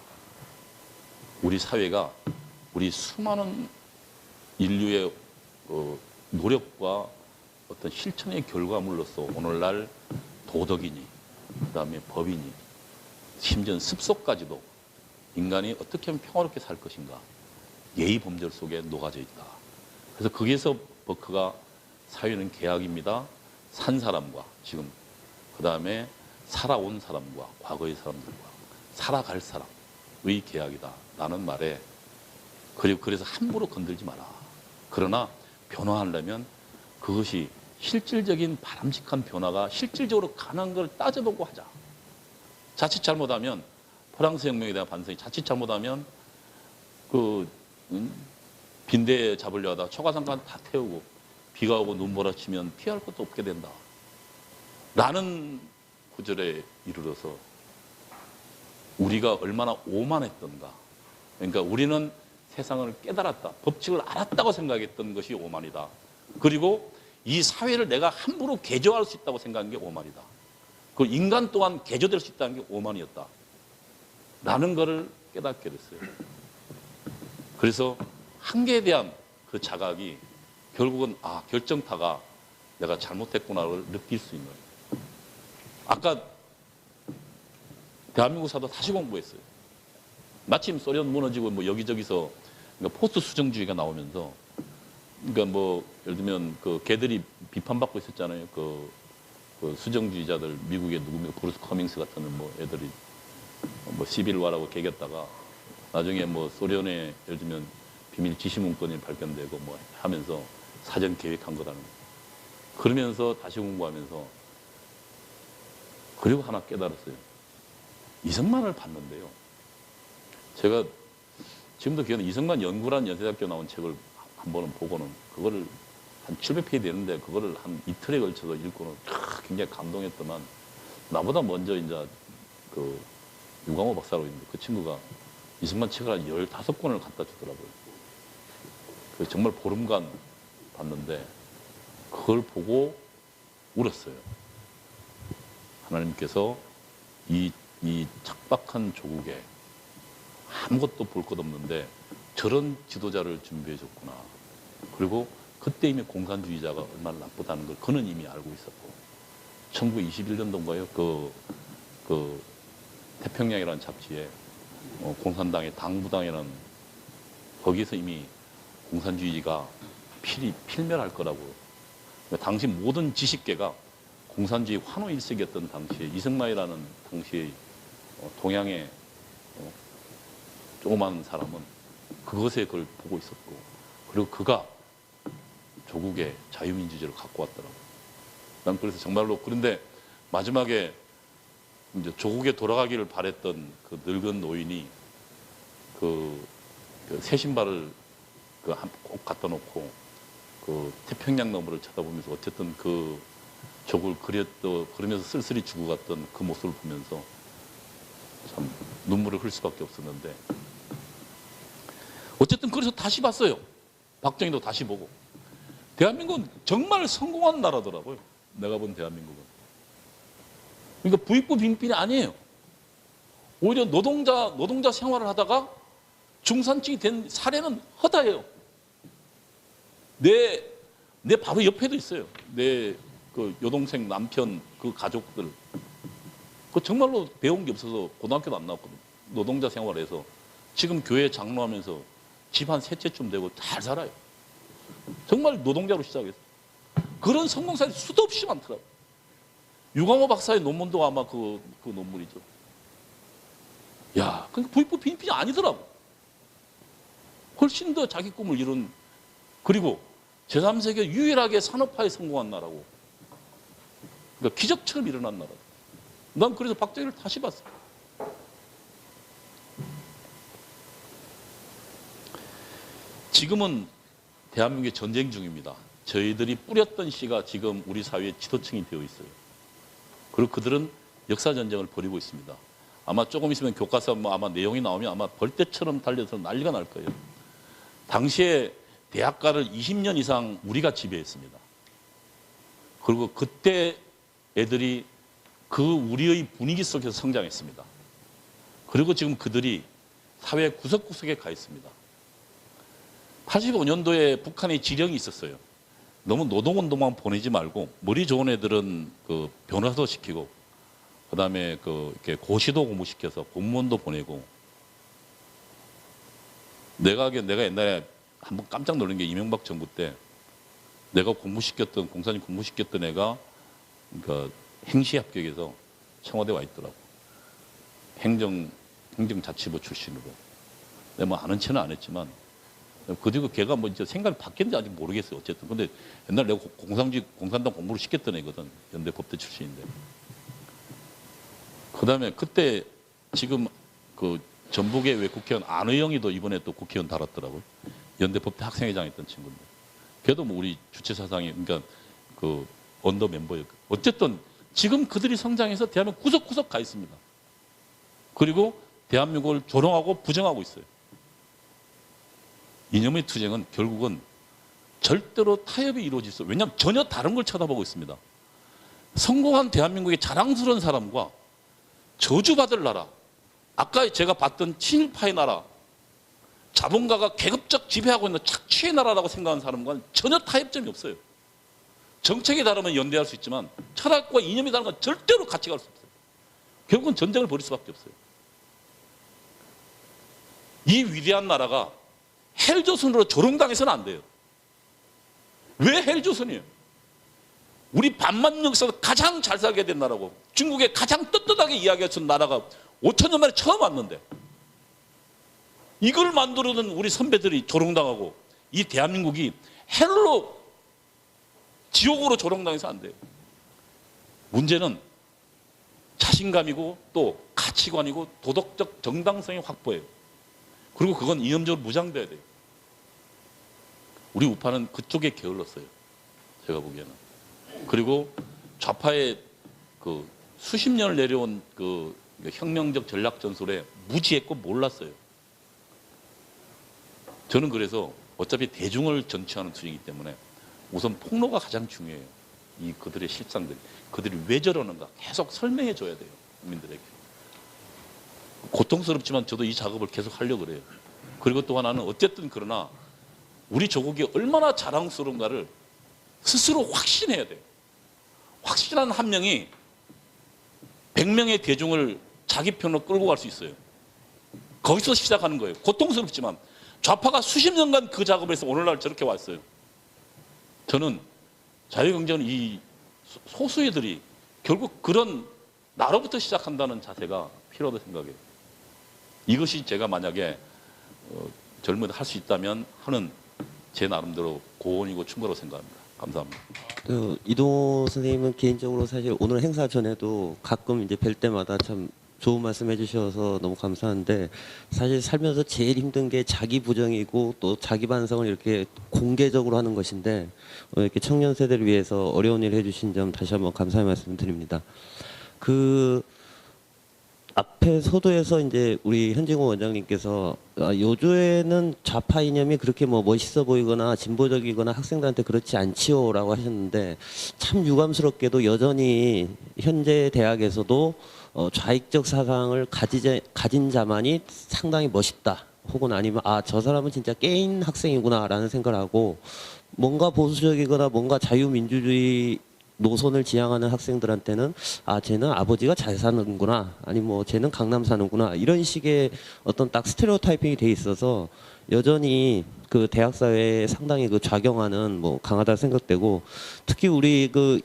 우리 사회가 우리 수많은 인류의 노력과 어떤 실천의 결과물로서 오늘날 도덕이니, 그다음에 법이니, 심지어 습속까지도 인간이 어떻게 하면 평화롭게 살 것인가, 예의 범절 속에 녹아져 있다. 그래서 거기에서 버크가 사회는 계약입니다. 산 사람과 지금 그다음에 살아온 사람과 과거의 사람들과 살아갈 사람의 계약이다 라는 말에, 그리고 그래서 함부로 건들지 마라. 그러나 변화하려면 그것이 실질적인 바람직한 변화가 실질적으로 가능한 걸 따져보고 하자. 자칫 잘못하면 프랑스 혁명에 대한 반성이, 자칫 잘못하면 빈대 잡으려 하다가 초가상관 다 태우고 비가 오고 눈 몰아치면 피할 것도 없게 된다 라는 구절에 이르러서 우리가 얼마나 오만했던가. 그러니까 우리는 세상을 깨달았다, 법칙을 알았다고 생각했던 것이 오만이다. 그리고 이 사회를 내가 함부로 개조할 수 있다고 생각한 게 오만이다. 그 인간 또한 개조될 수 있다는 게 오만이었다 라는 것을 깨닫게 됐어요. 그래서 한계에 대한 그 자각이 결국은 결정타가 내가 잘못했구나를 느낄 수 있는. 아까 대한민국 사도 다시 공부했어요. 마침 소련 무너지고 뭐 여기저기서 그러니까 포스트 수정주의가 나오면서, 그러니까 뭐 예를 들면 그 걔들이 비판받고 있었잖아요. 그 수정주의자들, 미국의 누구입니까? 브루스 커밍스 같은 뭐 애들이 뭐 시빌화라고 개겼다가 나중에 뭐 소련의 예를 들면 비밀 지시 문건이 발견되고 뭐 하면서 사전 계획한 거라는 거. 그러면서 다시 공부하면서 그리고 하나 깨달았어요. 이승만을 봤는데요. 제가 지금도 기억나, 이승만 연구란 연세대학교 나온 책을 한 번은 보고는 그거를 한 700페이지 되는데 그거를 한 이틀에 걸쳐서 읽고는 굉장히 감동했더만, 나보다 먼저 이제 그 유광호 박사로 있는데 그 친구가 이승만 책을 한 15권을 갖다 주더라고요. 그래서 정말 보름간 봤는데 그걸 보고 울었어요. 하나님께서 이 척박한 조국에 아무것도 볼 것 없는데 저런 지도자를 준비해 줬구나. 그리고 그때 이미 공산주의자가 얼마나 나쁘다는 걸 그는 이미 알고 있었고, 1921년도인가요? 그 태평양이라는 잡지에 공산당의 당부당이라는, 거기에서 이미 공산주의가 필멸할 거라고. 그러니까 당시 모든 지식계가 공산주의 환호 일색이었던 당시에 이승만이라는 당시의 동양의 조그만 사람은 그것에 그걸 보고 있었고, 그리고 그가 조국의 자유민주주의를 갖고 왔더라고요. 난 그래서 정말로, 그런데 마지막에 이제 조국에 돌아가기를 바랬던 그 늙은 노인이 그 새 신발을 꼭 갖다 놓고 그 태평양 너머를 쳐다보면서 어쨌든 그 조국을 그러면서 쓸쓸히 죽어갔던 그 모습을 보면서 참 눈물을 흘릴 수밖에 없었는데, 어쨌든 그래서 다시 봤어요. 박정희도 다시 보고. 대한민국은 정말 성공한 나라더라고요. 내가 본 대한민국은. 그러니까 부익부 빈빈이 아니에요. 오히려 노동자 생활을 하다가 중산층이 된 사례는 허다해요. 내 바로 옆에도 있어요. 내 그 여동생 남편 그 가족들. 그 정말로 배운 게 없어서 고등학교도 안 나왔거든요. 노동자 생활에서 지금 교회 장로하면서 집 한 세 채쯤 되고 잘 살아요. 정말 노동자로 시작했어요. 그런 성공 사례 수도 없이 많더라고요. 유광호 박사의 논문도 아마 그 논문이죠. 야, 근데 부익부 빈빈이 아니더라고. 훨씬 더 자기 꿈을 이룬, 그리고 제3세계 유일하게 산업화에 성공한 나라고. 그러니까 기적처럼 일어난 나라. 난 그래서 박정희를 다시 봤어. 지금은 대한민국의 전쟁 중입니다. 저희들이 뿌렸던 씨가 지금 우리 사회의 지도층이 되어 있어요. 그리고 그들은 역사 전쟁을 벌이고 있습니다. 아마 조금 있으면 교과서 아마 내용이 나오면 아마 벌떼처럼 달려서 난리가 날 거예요. 당시에 대학가를 20년 이상 우리가 지배했습니다. 그리고 그때 애들이 그 우리의 분위기 속에서 성장했습니다. 그리고 지금 그들이 사회 구석구석에 가 있습니다. 85년도에 북한의 지령이 있었어요. 너무 노동운동만 보내지 말고 머리 좋은 애들은 그 변호사도 시키고 그다음에 그 이렇게 고시도 공부시켜서 공무원도 보내고. 내가 옛날에 한번 깜짝 놀란 게 이명박 정부 때 내가 공부시켰던 공사님 공부시켰던 애가 그러니까 행시 합격해서 청와대 와 있더라고. 행정자치부 출신으로. 내가 뭐 아는 체는 안 했지만 그 뒤로 걔가 뭐 이제 생각이 바뀌었는지 아직 모르겠어요. 어쨌든 근데 옛날 내가 공산당 공부를 시켰던 애거든. 연대 법대 출신인데. 그다음에 그때 지금 그 전북의 왜 국회의원 안의영이도 이번에 또 국회의원 달았더라고요. 연대 법대 학생회장 했던 친구인데. 걔도 뭐 우리 주체 사상이 그러니까 그 언더 멤버였고. 어쨌든 지금 그들이 성장해서 대한민국 구석구석 가 있습니다. 그리고 대한민국을 조롱하고 부정하고 있어요. 이념의 투쟁은 결국은 절대로 타협이 이루어질 수 없어요. 왜냐하면 전혀 다른 걸 쳐다보고 있습니다. 성공한 대한민국의 자랑스러운 사람과 저주받을 나라, 아까 제가 봤던 친일파의 나라, 자본가가 계급적 지배하고 있는 착취의 나라라고 생각하는 사람과는 전혀 타협점이 없어요. 정책이 다르면 연대할 수 있지만 철학과 이념이 다른 건 절대로 같이 갈 수 없어요. 결국은 전쟁을 벌일 수밖에 없어요. 이 위대한 나라가 헬조선으로 조롱당해서는 안 돼요. 왜 헬조선이에요? 우리 반만 역사에서 가장 잘 살게 된 나라고 중국에 가장 떳떳하게 이야기했던 나라가 5천년 만에 처음 왔는데 이걸 만들어둔 우리 선배들이 조롱당하고 이 대한민국이 헬로 지옥으로 조롱당해서 안 돼요. 문제는 자신감이고 또 가치관이고 도덕적 정당성의 확보예요. 그리고 그건 이념적으로 무장돼야 돼요. 우리 우파는 그쪽에 게을렀어요. 제가 보기에는. 그리고 좌파의 그 수십 년을 내려온 그 혁명적 전략 전술에 무지했고 몰랐어요. 저는 그래서 어차피 대중을 전취하는 투쟁이기 때문에 우선 폭로가 가장 중요해요. 이 그들의 실상들, 그들이 왜 저러는가 계속 설명해 줘야 돼요. 국민들에게. 고통스럽지만 저도 이 작업을 계속 하려고 그래요. 그리고 또 하나는 어쨌든 그러나 우리 조국이 얼마나 자랑스러운가를 스스로 확신해야 돼요. 확실한 한 명이 100명의 대중을 자기 편으로 끌고 갈 수 있어요. 거기서 시작하는 거예요. 고통스럽지만 좌파가 수십 년간 그 작업을 해서 오늘날 저렇게 왔어요. 저는 자유경제는 이 소수애들이 결국 그런 나로부터 시작한다는 자세가 필요하다고 생각해요. 이것이 제가 만약에 젊은 할 수 있다면 하는 제 나름대로 고언이고 충고라고 생각합니다. 감사합니다. 이동호 선생님은 개인적으로 사실 오늘 행사 전에도 가끔 이제 뵐 때마다 참 좋은 말씀 해주셔서 너무 감사한데 사실 살면서 제일 힘든 게 자기 부정이고 또 자기 반성을 이렇게 공개적으로 하는 것인데 이렇게 청년 세대를 위해서 어려운 일을 해주신 점 다시 한번 감사의 말씀을 드립니다. 그 앞에 서두에서 이제 우리 현진호 원장님께서 요즘에는 좌파 이념이 그렇게 뭐 멋있어 보이거나 진보적이거나 학생들한테 그렇지 않지요라고 하셨는데 참 유감스럽게도 여전히 현재 대학에서도 좌익적 사상을 가진 자만이 상당히 멋있다. 혹은 아니면 저 사람은 진짜 깨인 학생이구나라는 생각을 하고 뭔가 보수적이거나 뭔가 자유민주주의 노선을 지향하는 학생들한테는 쟤는 아버지가 잘 사는구나 아니면 뭐 쟤는 강남 사는구나 이런 식의 어떤 딱 스테레오타이핑이 돼 있어서 여전히 그 대학 사회에 상당히 그 작용하는 뭐 강하다 생각되고 특히 우리 그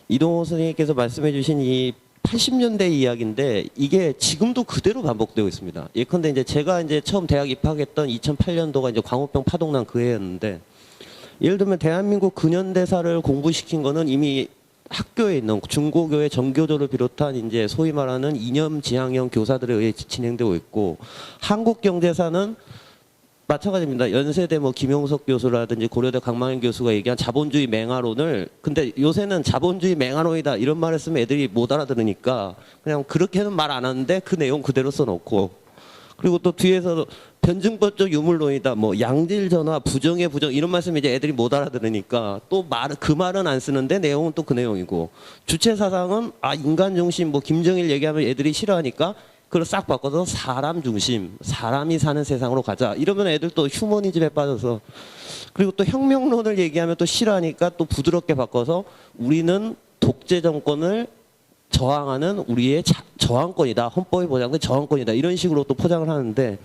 이동호 선생님께서 말씀해 주신 이 80년대 이야기인데 이게 지금도 그대로 반복되고 있습니다. 예컨대 이제 제가 이제 처음 대학 입학했던 2008년도가 이제 광우병 파동난 그 해였는데 예를 들면 대한민국 근현대사를 공부시킨 거는 이미 학교에 있는 중고교의 정교조를 비롯한 이제 소위 말하는 이념 지향형 교사들에 의해 진행되고 있고 한국 경제사는 마찬가지입니다. 연세대 뭐 김용석 교수라든지 고려대 강만현 교수가 얘기한 자본주의 맹아론을 근데 요새는 자본주의 맹아론이다 이런 말을 쓰면 애들이 못 알아들으니까 그냥 그렇게는 말 안 하는데 그 내용 그대로 써놓고 그리고 또 뒤에서 변증법적 유물론이다, 뭐 양질 전화, 부정의 부정 이런 말씀 이제 애들이 못 알아들으니까 또 그 말은 안 쓰는데 내용은 또 그 내용이고 주체 사상은 인간 중심 뭐 김정일 얘기하면 애들이 싫어하니까 그걸 싹 바꿔서 사람 중심, 사람이 사는 세상으로 가자 이러면 애들 또 휴머니즘에 빠져서 그리고 또 혁명론을 얘기하면 또 싫어하니까 또 부드럽게 바꿔서 우리는 독재 정권을 저항하는 우리의 저항권이다. 헌법에 보장된 저항권이다. 이런 식으로 또 포장을 하는데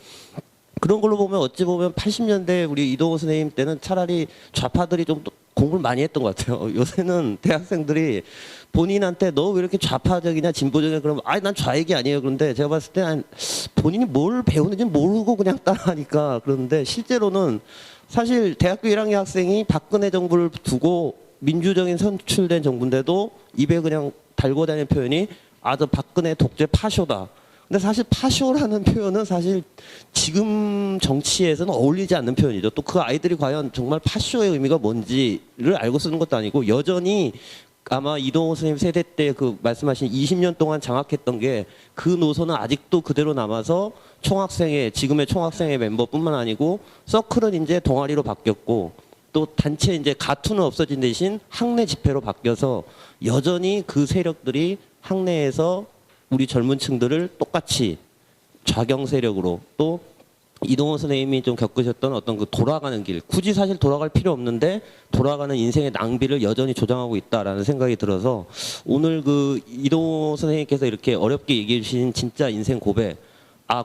그런 걸로 보면 어찌 보면 80년대 우리 이동호 선생님 때는 차라리 좌파들이 좀 공부를 많이 했던 것 같아요. 요새는 대학생들이 본인한테 너 왜 이렇게 좌파적이냐 진보적이냐 그러면 난 좌익이 아니에요. 그런데 제가 봤을 때 본인이 뭘 배우는지 모르고 그냥 따라하니까 그러는데 실제로는 사실 대학교 1학년 학생이 박근혜 정부를 두고 민주적인 선출된 정부인데도 입에 그냥 달고 다니는 표현이 저 박근혜 독재 파쇼다. 근데 사실 파쇼라는 표현은 사실 지금 정치에서는 어울리지 않는 표현이죠. 또 그 아이들이 과연 정말 파쇼의 의미가 뭔지를 알고 쓰는 것도 아니고 여전히 아마 이동호 선생님 세대 때 그 말씀하신 20년 동안 장악했던 게 그 노선은 아직도 그대로 남아서 지금의 총학생회 멤버뿐만 아니고 서클은 이제 동아리로 바뀌었고 또 단체 이제 가투는 없어진 대신 학내 집회로 바뀌어서 여전히 그 세력들이 학내에서 우리 젊은 층들을 똑같이 좌경 세력으로 또 이동호 선생님이 좀 겪으셨던 어떤 그 돌아가는 길 굳이 사실 돌아갈 필요 없는데 돌아가는 인생의 낭비를 여전히 조장하고 있다라는 생각이 들어서 오늘 그 이동호 선생님께서 이렇게 어렵게 얘기해 주신 진짜 인생 고백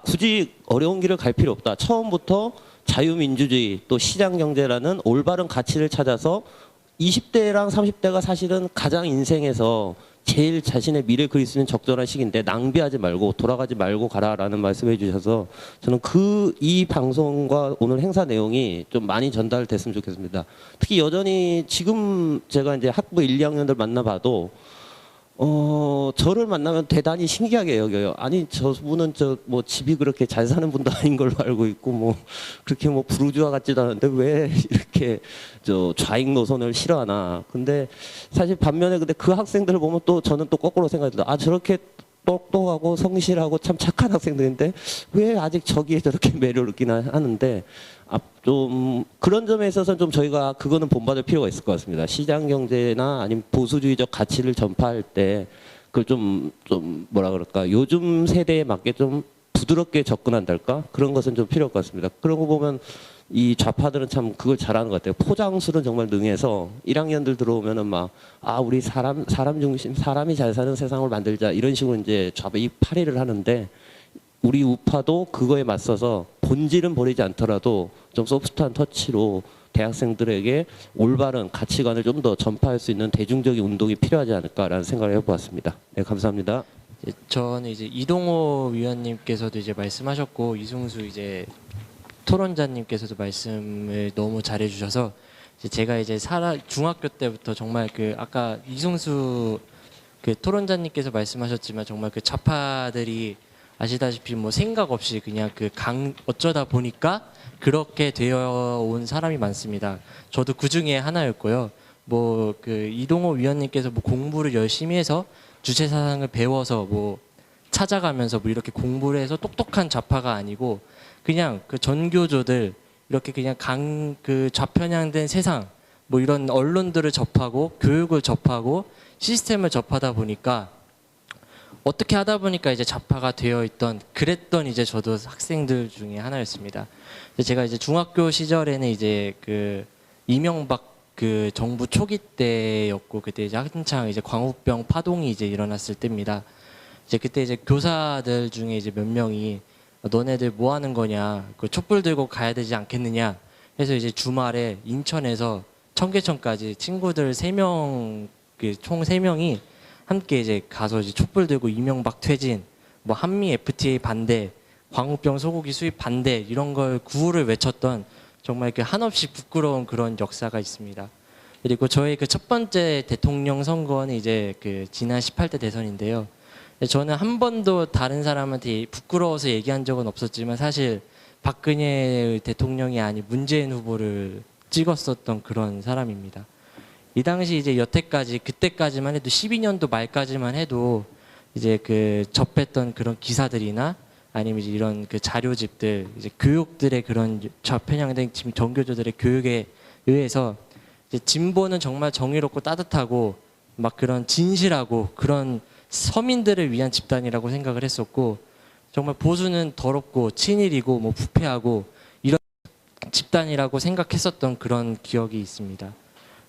굳이 어려운 길을 갈 필요 없다. 처음부터 자유민주주의 또 시장경제라는 올바른 가치를 찾아서 20대랑 30대가 사실은 가장 인생에서 제일 자신의 미래를 그릴 수 있는 적절한 시기인데 낭비하지 말고 돌아가지 말고 가라라는 말씀해 주셔서 저는 이 방송과 오늘 행사 내용이 좀 많이 전달됐으면 좋겠습니다. 특히 여전히 지금 제가 이제 학부 1, 2학년들 만나봐도 저를 만나면 대단히 신기하게 여겨요. 아니 저분은 뭐 집이 그렇게 잘 사는 분도 아닌 걸로 알고 있고 뭐 그렇게 뭐 부르주아 같지도 않은데 왜 이렇게 좌익 노선을 싫어하나. 근데 사실 반면에 근데 그 학생들을 보면 또 저는 또 거꾸로 생각이 들어요. 저렇게 똑똑하고 성실하고 참 착한 학생들인데 왜 아직 저기에 저렇게 매력을 느끼나 하는데 좀 그런 점에 있어서는 좀 저희가 그거는 본받을 필요가 있을 것 같습니다. 시장 경제나 아니면 보수주의적 가치를 전파할 때 그걸 좀 뭐라 그럴까 요즘 세대에 맞게 좀 부드럽게 접근한달까 그런 것은 좀 필요할 것 같습니다. 그런 거 보면 이 좌파들은 참 그걸 잘하는 것 같아요. 포장술은 정말 능해서 1학년들 들어오면은 우리 사람 중심 사람이 잘 사는 세상을 만들자 이런 식으로 이제 좌파 이 파리를 하는데 우리 우파도 그거에 맞서서 본질은 버리지 않더라도 좀 소프트한 터치로 대학생들에게 올바른 가치관을 좀 더 전파할 수 있는 대중적인 운동이 필요하지 않을까라는 생각을 해보았습니다. 네, 감사합니다. 저는 이제 이동호 위원님께서도 이제 말씀하셨고 이승수 이제 토론자님께서도 말씀을 너무 잘해주셔서 제가 이제 중학교 때부터 정말 아까 이승수 토론자님께서 말씀하셨지만 정말 좌파들이 아시다시피 뭐 생각 없이 그냥 어쩌다 보니까 그렇게 되어 온 사람이 많습니다. 저도 그 중에 하나였고요. 뭐 이동호 위원님께서 뭐 공부를 열심히 해서 주체 사상을 배워서 뭐 찾아가면서 뭐 이렇게 공부를 해서 똑똑한 좌파가 아니고 그냥 전교조들 이렇게 그냥 좌편향된 세상 뭐 이런 언론들을 접하고 교육을 접하고 시스템을 접하다 보니까 어떻게 하다 보니까 이제 좌파가 그랬던 이제 저도 학생들 중에 하나였습니다. 제가 이제 중학교 시절에는 이제 이명박 정부 초기 때였고 그때 이제 한창 이제 광우병 파동이 이제 일어났을 때입니다. 이제 그때 이제 교사들 중에 이제 몇 명이 너네들 뭐 하는 거냐, 촛불 들고 가야 되지 않겠느냐 해서 이제 주말에 인천에서 청계천까지 친구들 3명 총 3명이 함께 이제 가서 이제 촛불 들고 이명박 퇴진, 뭐 한미 FTA 반대, 광우병 소고기 수입 반대 이런 걸 구호를 외쳤던 정말 한없이 부끄러운 그런 역사가 있습니다. 그리고 저희 첫 번째 대통령 선거는 이제 지난 18대 대선인데요. 저는 한 번도 다른 사람한테 부끄러워서 얘기한 적은 없었지만 사실 박근혜 대통령이 아닌 문재인 후보를 찍었었던 그런 사람입니다. 이 당시 이제 여태까지 그때까지만 해도 12년도 말까지만 해도 이제 접했던 그런 기사들이나 아니면 이제 이런 그 자료집들, 이제 교육들의 그런 좌편향된 지금 정교조들의 교육에 의해서 이제 진보는 정말 정의롭고 따뜻하고 막 그런 진실하고 그런 서민들을 위한 집단이라고 생각을 했었고, 정말 보수는 더럽고 친일이고 뭐 부패하고 이런 집단이라고 생각했었던 그런 기억이 있습니다.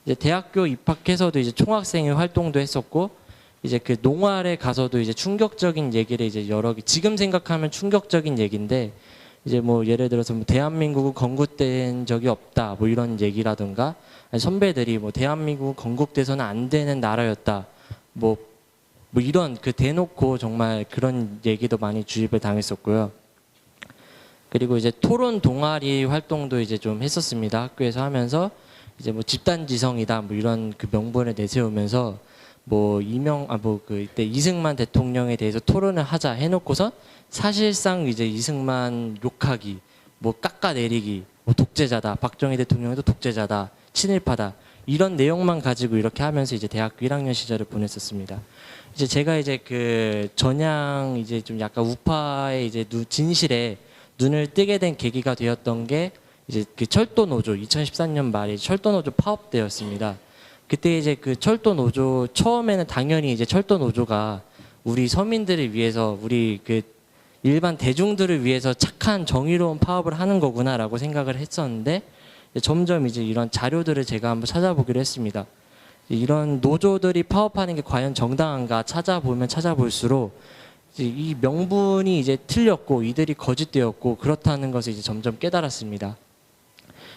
이제 대학교 입학해서도 이제 총학생회 활동도 했었고, 이제 그 농활에 가서도 이제 충격적인 얘기를 이제 여러 개, 지금 생각하면 충격적인 얘기인데, 이제 뭐 예를 들어서 뭐 대한민국은 건국된 적이 없다 뭐 이런 얘기라든가, 아니 선배들이 뭐 대한민국은 건국돼서는 안 되는 나라였다 뭐 이런 그 대놓고 정말 그런 얘기도 많이 주입을 당했었고요. 그리고 이제 토론 동아리 활동도 이제 좀 했었습니다. 학교에서 하면서 이제 뭐 집단지성이다 뭐 이런 그 명분을 내세우면서 뭐 이때 이승만 대통령에 대해서 토론을 하자 해놓고서 사실상 이제 이승만 욕하기, 뭐 깎아내리기, 뭐 독재자다, 박정희 대통령도 독재자다, 친일파다 이런 내용만 가지고 이렇게 하면서 이제 대학교 1학년 시절을 보냈었습니다. 이제 제가 이제 그 전향 이제 좀 약간 우파의 이제 진실에 눈을 뜨게 된 계기가 되었던 게 이제 그 철도 노조 2014년 말에 철도 노조 파업 때였습니다. 그때 이제 그 철도 노조 처음에는 당연히 이제 철도 노조가 우리 서민들을 위해서 우리 그 일반 대중들을 위해서 착한 정의로운 파업을 하는 거구나라고 생각을 했었는데 점점 이제 이런 자료들을 제가 한번 찾아보기로 했습니다. 이런 노조들이 파업하는 게 과연 정당한가 찾아보면 찾아볼수록 이제 이 명분이 이제 틀렸고 이들이 거짓되었고 그렇다는 것을 이제 점점 깨달았습니다.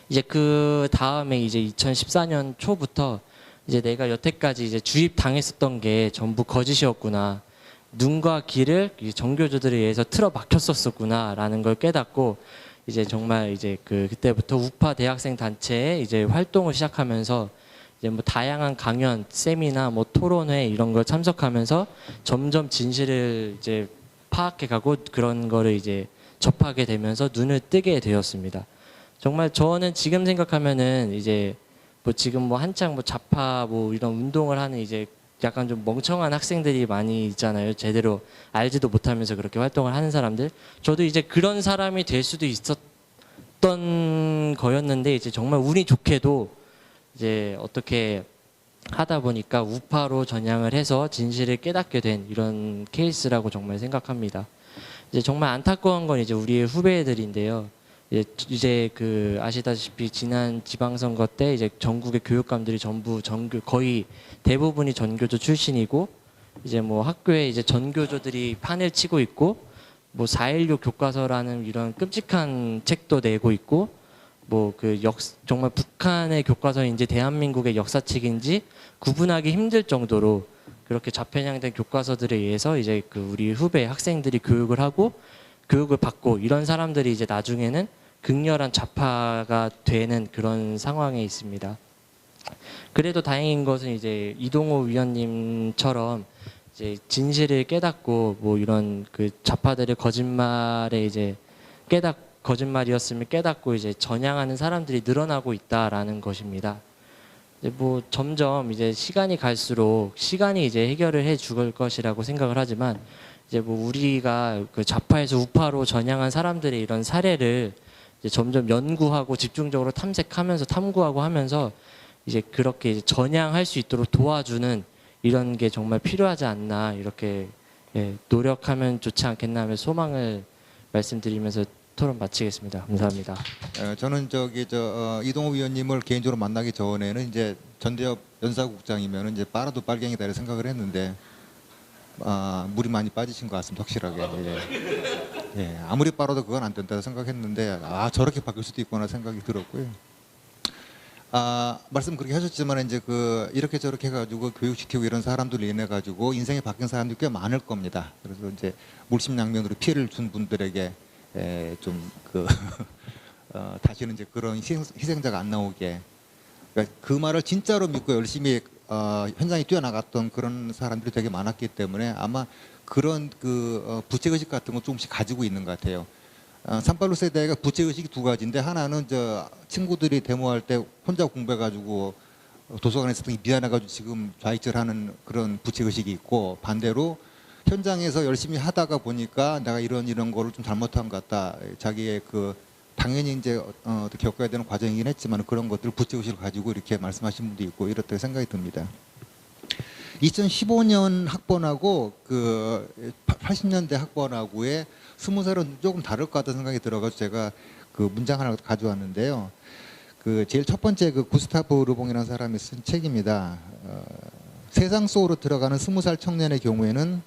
이제 그 다음에 이제 2014년 초부터 이제 내가 여태까지 이제 주입 당했었던 게 전부 거짓이었구나. 눈과 귀를 정교조들에 의해서 틀어 막혔었구나라는 걸 깨닫고 이제 정말 이제 그때부터 우파 대학생 단체에 이제 활동을 시작하면서 이제 뭐 다양한 강연, 세미나, 뭐 토론회 이런 걸 참석하면서 점점 진실을 이제 파악해가고 그런 거를 이제 접하게 되면서 눈을 뜨게 되었습니다. 정말 저는 지금 생각하면은 이제 뭐 지금 뭐 한창 뭐 좌파 뭐 이런 운동을 하는 이제 약간 좀 멍청한 학생들이 많이 있잖아요. 제대로 알지도 못하면서 그렇게 활동을 하는 사람들. 저도 이제 그런 사람이 될 수도 있었던 거였는데 이제 정말 운이 좋게도 이제 어떻게 하다 보니까 우파로 전향을 해서 진실을 깨닫게 된 이런 케이스라고 정말 생각합니다. 이제 정말 안타까운 건 이제 우리의 후배들인데요. 이제 그 아시다시피 지난 지방선거 때 이제 전국의 교육감들이 전부 거의 대부분이 전교조 출신이고 이제 뭐 학교에 이제 전교조들이 판을 치고 있고 뭐 4.16 교과서라는 이런 끔찍한 책도 내고 있고 뭐 그 정말 북한의 교과서인지 대한민국의 역사책인지 구분하기 힘들 정도로 그렇게 좌편향된 교과서들에 의해서 이제 그 우리 후배 학생들이 교육을 하고 교육을 받고 이런 사람들이 이제 나중에는 극렬한 좌파가 되는 그런 상황에 있습니다. 그래도 다행인 것은 이제 이동호 위원님처럼 이제 진실을 깨닫고 뭐 이런 그 좌파들의 거짓말에 이제 거짓말이었음을 깨닫고 이제 전향하는 사람들이 늘어나고 있다라는 것입니다. 이제 뭐 점점 이제 시간이 갈수록 시간이 이제 해결을 해 줄 것이라고 생각을 하지만 이제 뭐 우리가 그 좌파에서 우파로 전향한 사람들의 이런 사례를 이제 점점 연구하고 집중적으로 탐색하면서 탐구하고 하면서 이제 그렇게 이제 전향할 수 있도록 도와주는 이런 게 정말 필요하지 않나 이렇게 노력하면 좋지 않겠나 하며 소망을 말씀드리면서 토론 마치겠습니다. 감사합니다. 저는 이동호 위원님을 개인적으로 만나기 전에는 이제 전대협 연사국장이면 이제 빨아도 빨갱이다 이렇게 생각을 했는데 물이 많이 빠지신 것 같습니다. 확실하게. 예, 아무리 빨아도 그건 안 된다고 생각했는데 저렇게 바뀔 수도 있구나 생각이 들었고요. 말씀 그렇게 하셨지만 이제 이렇게 저렇게 해가지고 교육시키고 이런 사람들로 인해 가지고 인생이 바뀐 사람들이 꽤 많을 겁니다. 그래서 이제 물심양면으로 피해를 준 분들에게 다시는 이제 그런 희생자가 안 나오게 그러니까 그 말을 진짜로 믿고 열심히 현장에 뛰어나갔던 그런 사람들이 되게 많았기 때문에 아마 그런 부채의식 같은 거 조금씩 가지고 있는 것 같아요. 386 세대가 부채의식이 두 가지인데 하나는 친구들이 데모할 때 혼자 공부해가지고 도서관에서 미안해가지고 지금 좌익질하는 그런 부채의식이 있고 반대로 현장에서 열심히 하다가 보니까 내가 이런 거를 좀 잘못한 것 같다. 자기의 그 당연히 이제 겪어야 되는 과정이긴 했지만 그런 것들을 부채의식을 가지고 이렇게 말씀하신 분도 있고 이렇다고 생각이 듭니다. 2015년 학번하고 그 80년대 학번하고의 20살은 조금 다를 것 같다는 생각이 들어가지고 제가 그 문장 하나 가져왔는데요. 그 제일 첫 번째 그 구스타프 르봉이라는 사람이 쓴 책입니다. 세상 속으로 들어가는 20살 청년의 경우에는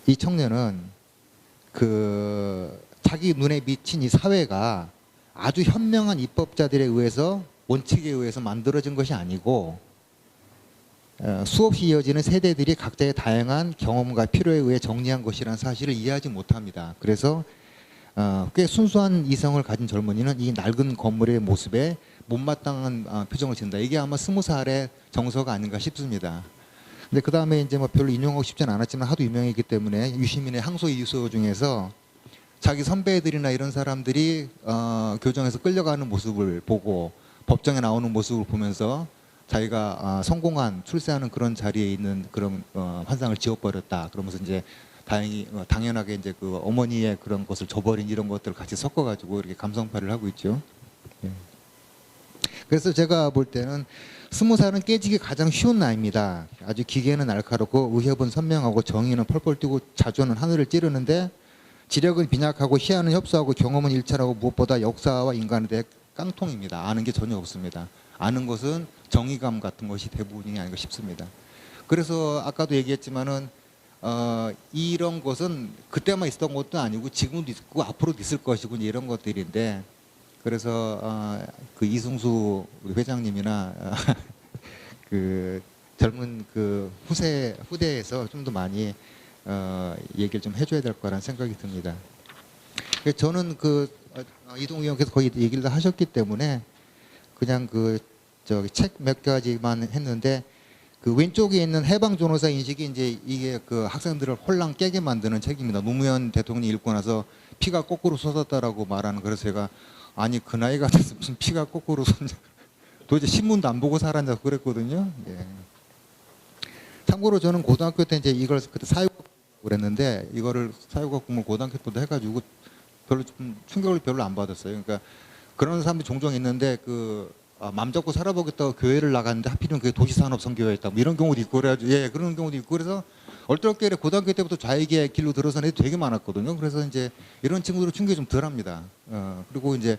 이 청년은 그 자기 눈에 비친 이 사회가 아주 현명한 입법자들에 의해서 원칙에 의해서 만들어진 것이 아니고 수없이 이어지는 세대들이 각자의 다양한 경험과 필요에 의해 정리한 것이라는 사실을 이해하지 못합니다. 그래서 꽤 순수한 이성을 가진 젊은이는 이 낡은 건물의 모습에 못마땅한 표정을 짓는다. 이게 아마 20살의 정서가 아닌가 싶습니다. 근데 그 다음에 이제 뭐 별로 인용하고 싶지는 않았지만 하도 유명했기 때문에 유시민의 항소이유서 중에서 자기 선배들이나 이런 사람들이 교정에서 끌려가는 모습을 보고 법정에 나오는 모습을 보면서 자기가 성공한 출세하는 그런 자리에 있는 그런 환상을 지워버렸다. 그러면서 이제 다행히 당연하게 이제 그 어머니의 그런 것을 저버린 이런 것들을 같이 섞어가지고 이렇게 감성파를 하고 있죠. 예. 그래서 제가 볼 때는 20살은 깨지기 가장 쉬운 나이입니다. 아주 기계는 날카롭고 의협은 선명하고 정의는 펄펄 뛰고 자주는 하늘을 찌르는데 지력은 빈약하고 희한은 협소하고 경험은 일찰하고 무엇보다 역사와 인간에 대해 깡통입니다. 아는 게 전혀 없습니다. 아는 것은 정의감 같은 것이 대부분이 아닌가 싶습니다. 그래서 아까도 얘기했지만은 이런 것은 그때만 있었던 것도 아니고 지금도 있고 앞으로도 있을 것이고 이런 것들인데 그래서 그 이승수 회장님이나 그 젊은 그 후대에서 좀 더 많이 얘기를 좀 해줘야 될 거라는 생각이 듭니다. 저는 그 이동 의원께서 거의 얘기를 다 하셨기 때문에 그냥 그 저기 책 몇 가지만 했는데 그 왼쪽에 있는 해방 변호사 인식이 이제 이게 그 학생들을 홀랑 깨게 만드는 책입니다. 노무현 대통령이 읽고 나서 피가 거꾸로 쏟았다라고 말하는. 그래서 제가 아니 그 나이가 돼서 무슨 피가 거꾸로 쏟냐 도대체 신문도 안 보고 살았냐고 그랬거든요. 예. 참고로 저는 고등학교 때 이제 이걸 그때 사회과학 그랬는데 이거를 사회과학 공부 고등학교 때도 해가지고 별로 좀 충격을 별로 안 받았어요. 그러니까 그런 사람들이 종종 있는데 그 맘 잡고 살아보겠다고 교회를 나갔는데 하필이면 그게 도시산업선교회였다. 뭐 이런 경우도 있고 그래가지고 예 그런 경우도 있고 그래서 얼떨결에 고등학교 때부터 좌익의 길로 들어선 애들 되게 많았거든요. 그래서 이제 이런 친구들은 충격이 좀 덜합니다. 그리고 이제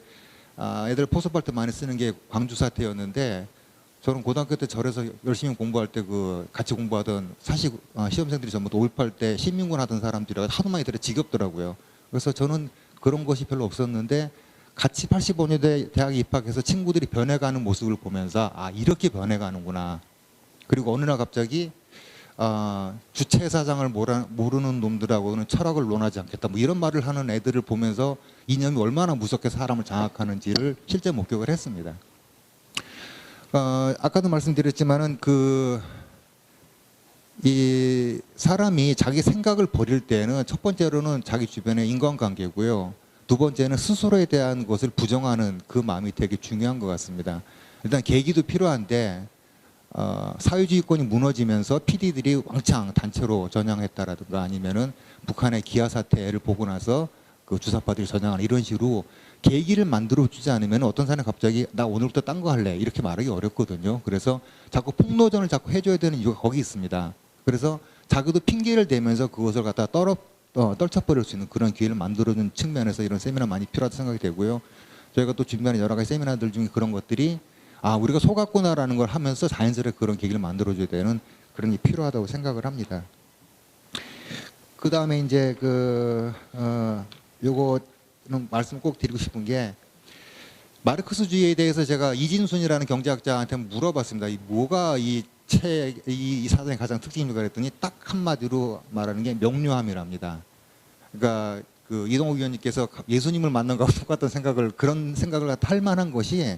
애들 포섭할 때 많이 쓰는 게 광주 사태였는데 저는 고등학교 때 절에서 열심히 공부할 때 그 같이 공부하던 사시 시험생들이 전부 다 5.18 때 신민군 하던 사람들이라 하도 많이 들어 지겹더라고요. 그래서 저는 그런 것이 별로 없었는데 같이 85년대 대학에 입학해서 친구들이 변해가는 모습을 보면서 아 이렇게 변해가는구나. 그리고 어느 날 갑자기 주체사상을 모르는 놈들하고는 철학을 논하지 않겠다. 뭐 이런 말을 하는 애들을 보면서 이념이 얼마나 무섭게 사람을 장악하는지를 실제 목격을 했습니다. 아까도 말씀드렸지만은 이 사람이 자기 생각을 버릴 때는 첫 번째로는 자기 주변의 인간관계고요. 두 번째는 스스로에 대한 것을 부정하는 그 마음이 되게 중요한 것 같습니다. 일단 계기도 필요한데 사회주의권이 무너지면서 PD들이 왕창 단체로 전향했다라든가 아니면은 북한의 기아 사태를 보고 나서 그 주사파들이 전향하는 이런 식으로 계기를 만들어 주지 않으면 어떤 사람이 갑자기 나 오늘부터 딴 거 할래 이렇게 말하기 어렵거든요. 그래서 자꾸 폭로전을 자꾸 해줘야 되는 이유가 거기 있습니다. 그래서 자기도 핑계를 대면서 그것을 갖다 떨쳐버릴 수 있는 그런 기회를 만들어준 측면에서 이런 세미나 많이 필요하다고 생각이 되고요. 저희가 또 준비하는 여러 가지 세미나들 중에 그런 것들이 우리가 속았구나라는 걸 하면서 자연스럽게 그런 계기를 만들어줘야 되는 그런 게 필요하다고 생각을 합니다. 그 다음에 이제 요거는 말씀 꼭 드리고 싶은 게 마르크스주의에 대해서 제가 이진순이라는 경제학자한테 물어봤습니다. 뭐가 이 사전의 가장 특징인가 그랬더니 딱 한마디로 말하는 게 명료함이랍니다. 그러니까 그 이동욱 위원님께서 예수님을 만난 것과 똑같은 그런 생각을 할 만한 것이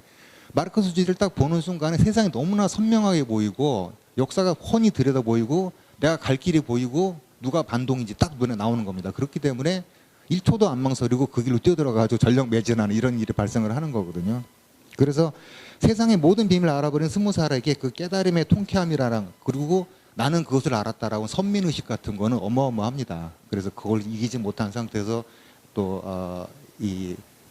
마르크스주의를 딱 보는 순간에 세상이 너무나 선명하게 보이고 역사가 훤히 들여다 보이고 내가 갈 길이 보이고 누가 반동인지 딱 눈에 나오는 겁니다. 그렇기 때문에 1초도 안 망설이고 그 길로 뛰어들어가지고 전력 매진하는 이런 일이 발생을 하는 거거든요. 그래서 세상의 모든 비밀을 알아버린 20살에게 그 깨달음의 통쾌함이라는 그리고 나는 그것을 알았다라고 선민의식 같은 거는 어마어마합니다. 그래서 그걸 이기지 못한 상태에서 또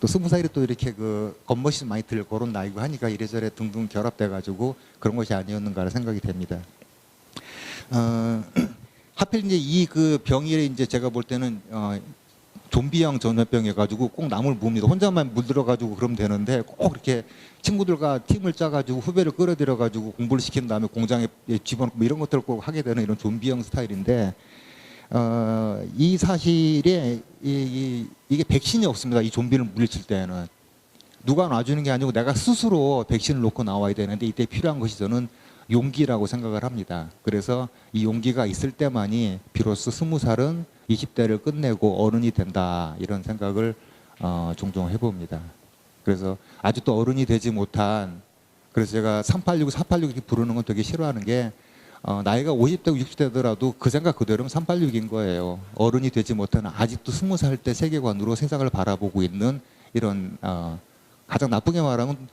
또 20살이 또 이렇게 그 겉멋이 많이 들 그런 나이고 하니까 이래저래 등등 결합돼가지고 그런 것이 아니었는가 생각이 됩니다. 하필 이제 이 그 병이 이제 제가 볼 때는 좀비형 전염병이어가지고 꼭 남을 뭅니다. 혼자만 물들어가지고 그러면 되는데 꼭 이렇게 친구들과 팀을 짜가지고 후배를 끌어들여가지고 공부를 시킨 다음에 공장에 집어넣고 뭐 이런 것들을 꼭 하게 되는 이런 좀비형 스타일인데 이 사실에 이게 백신이 없습니다. 이 좀비를 물리칠 때는 누가 놔주는 게 아니고 내가 스스로 백신을 놓고 나와야 되는데 이때 필요한 것이 저는 용기라고 생각을 합니다. 그래서 이 용기가 있을 때만이 비로소 20살은 20대를 끝내고 어른이 된다 이런 생각을 종종 해봅니다. 그래서 아직도 어른이 되지 못한 그래서 제가 386, 486 이렇게 부르는 건 되게 싫어하는 게 나이가 50대고 60대더라도 그 생각 그대로면 386인 거예요. 어른이 되지 못한 아직도 20살 때 세계관으로 세상을 바라보고 있는 이런 가장 나쁘게 말하면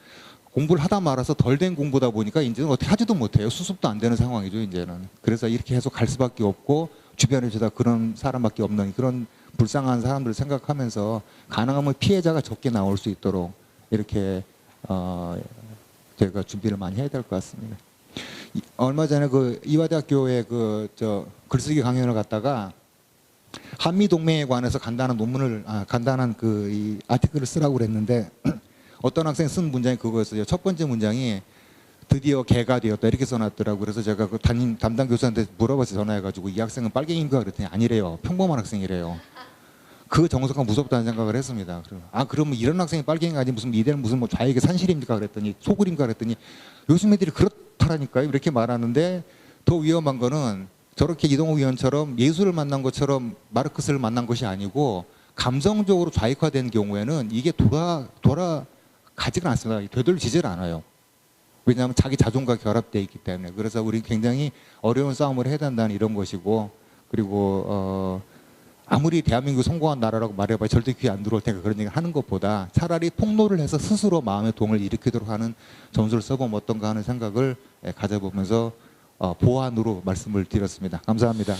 공부를 하다 말아서 덜 된 공부다 보니까 이제는 어떻게 하지도 못해요. 수습도 안 되는 상황이죠, 이제는. 그래서 이렇게 계속 갈 수밖에 없고 주변에 다 그런 사람밖에 없는 그런 불쌍한 사람들을 생각하면서 가능하면 피해자가 적게 나올 수 있도록 이렇게 제가 준비를 많이 해야 될 것 같습니다. 얼마 전에 그 이화대학교에 글쓰기 강연을 갔다가 한미 동맹에 관해서 간단한 논문을 간단한 이 아티클을 쓰라고 그랬는데 어떤 학생이 쓴 문장이 그거였어요. 첫 번째 문장이 드디어 개가 되었다 이렇게 써놨더라고요. 그래서 제가 그 담당 교수한테 물어봤어요. 전화해가지고 이 학생은 빨갱이인가 그랬더니 아니래요. 평범한 학생이래요. 그 정서가 무섭다는 생각을 했습니다. 그러면 이런 학생이 빨갱이가 아니 무슨 이대는 무슨 뭐 좌익의 산실입니까 그랬더니 소굴인가 그랬더니 요즘 애들이 그렇다라니까요. 이렇게 말하는데 더 위험한 거는 저렇게 이동욱 위원처럼 예술을 만난 것처럼 마르크스를 만난 것이 아니고 감성적으로 좌익화된 경우에는 이게 돌아가지가 않습니다. 되돌리지질 않아요. 왜냐하면 자기 자존과 결합되어 있기 때문에. 그래서 우리 굉장히 어려운 싸움을 해야 된다는 이런 것이고 그리고 아무리 대한민국이 성공한 나라라고 말해봐야 절대 귀에 안 들어올 테니까 그런 얘기를 하는 것보다 차라리 폭로를 해서 스스로 마음의 동을 일으키도록 하는 전술을 써보면 어떤가 하는 생각을 가져보면서 보완으로 말씀을 드렸습니다. 감사합니다.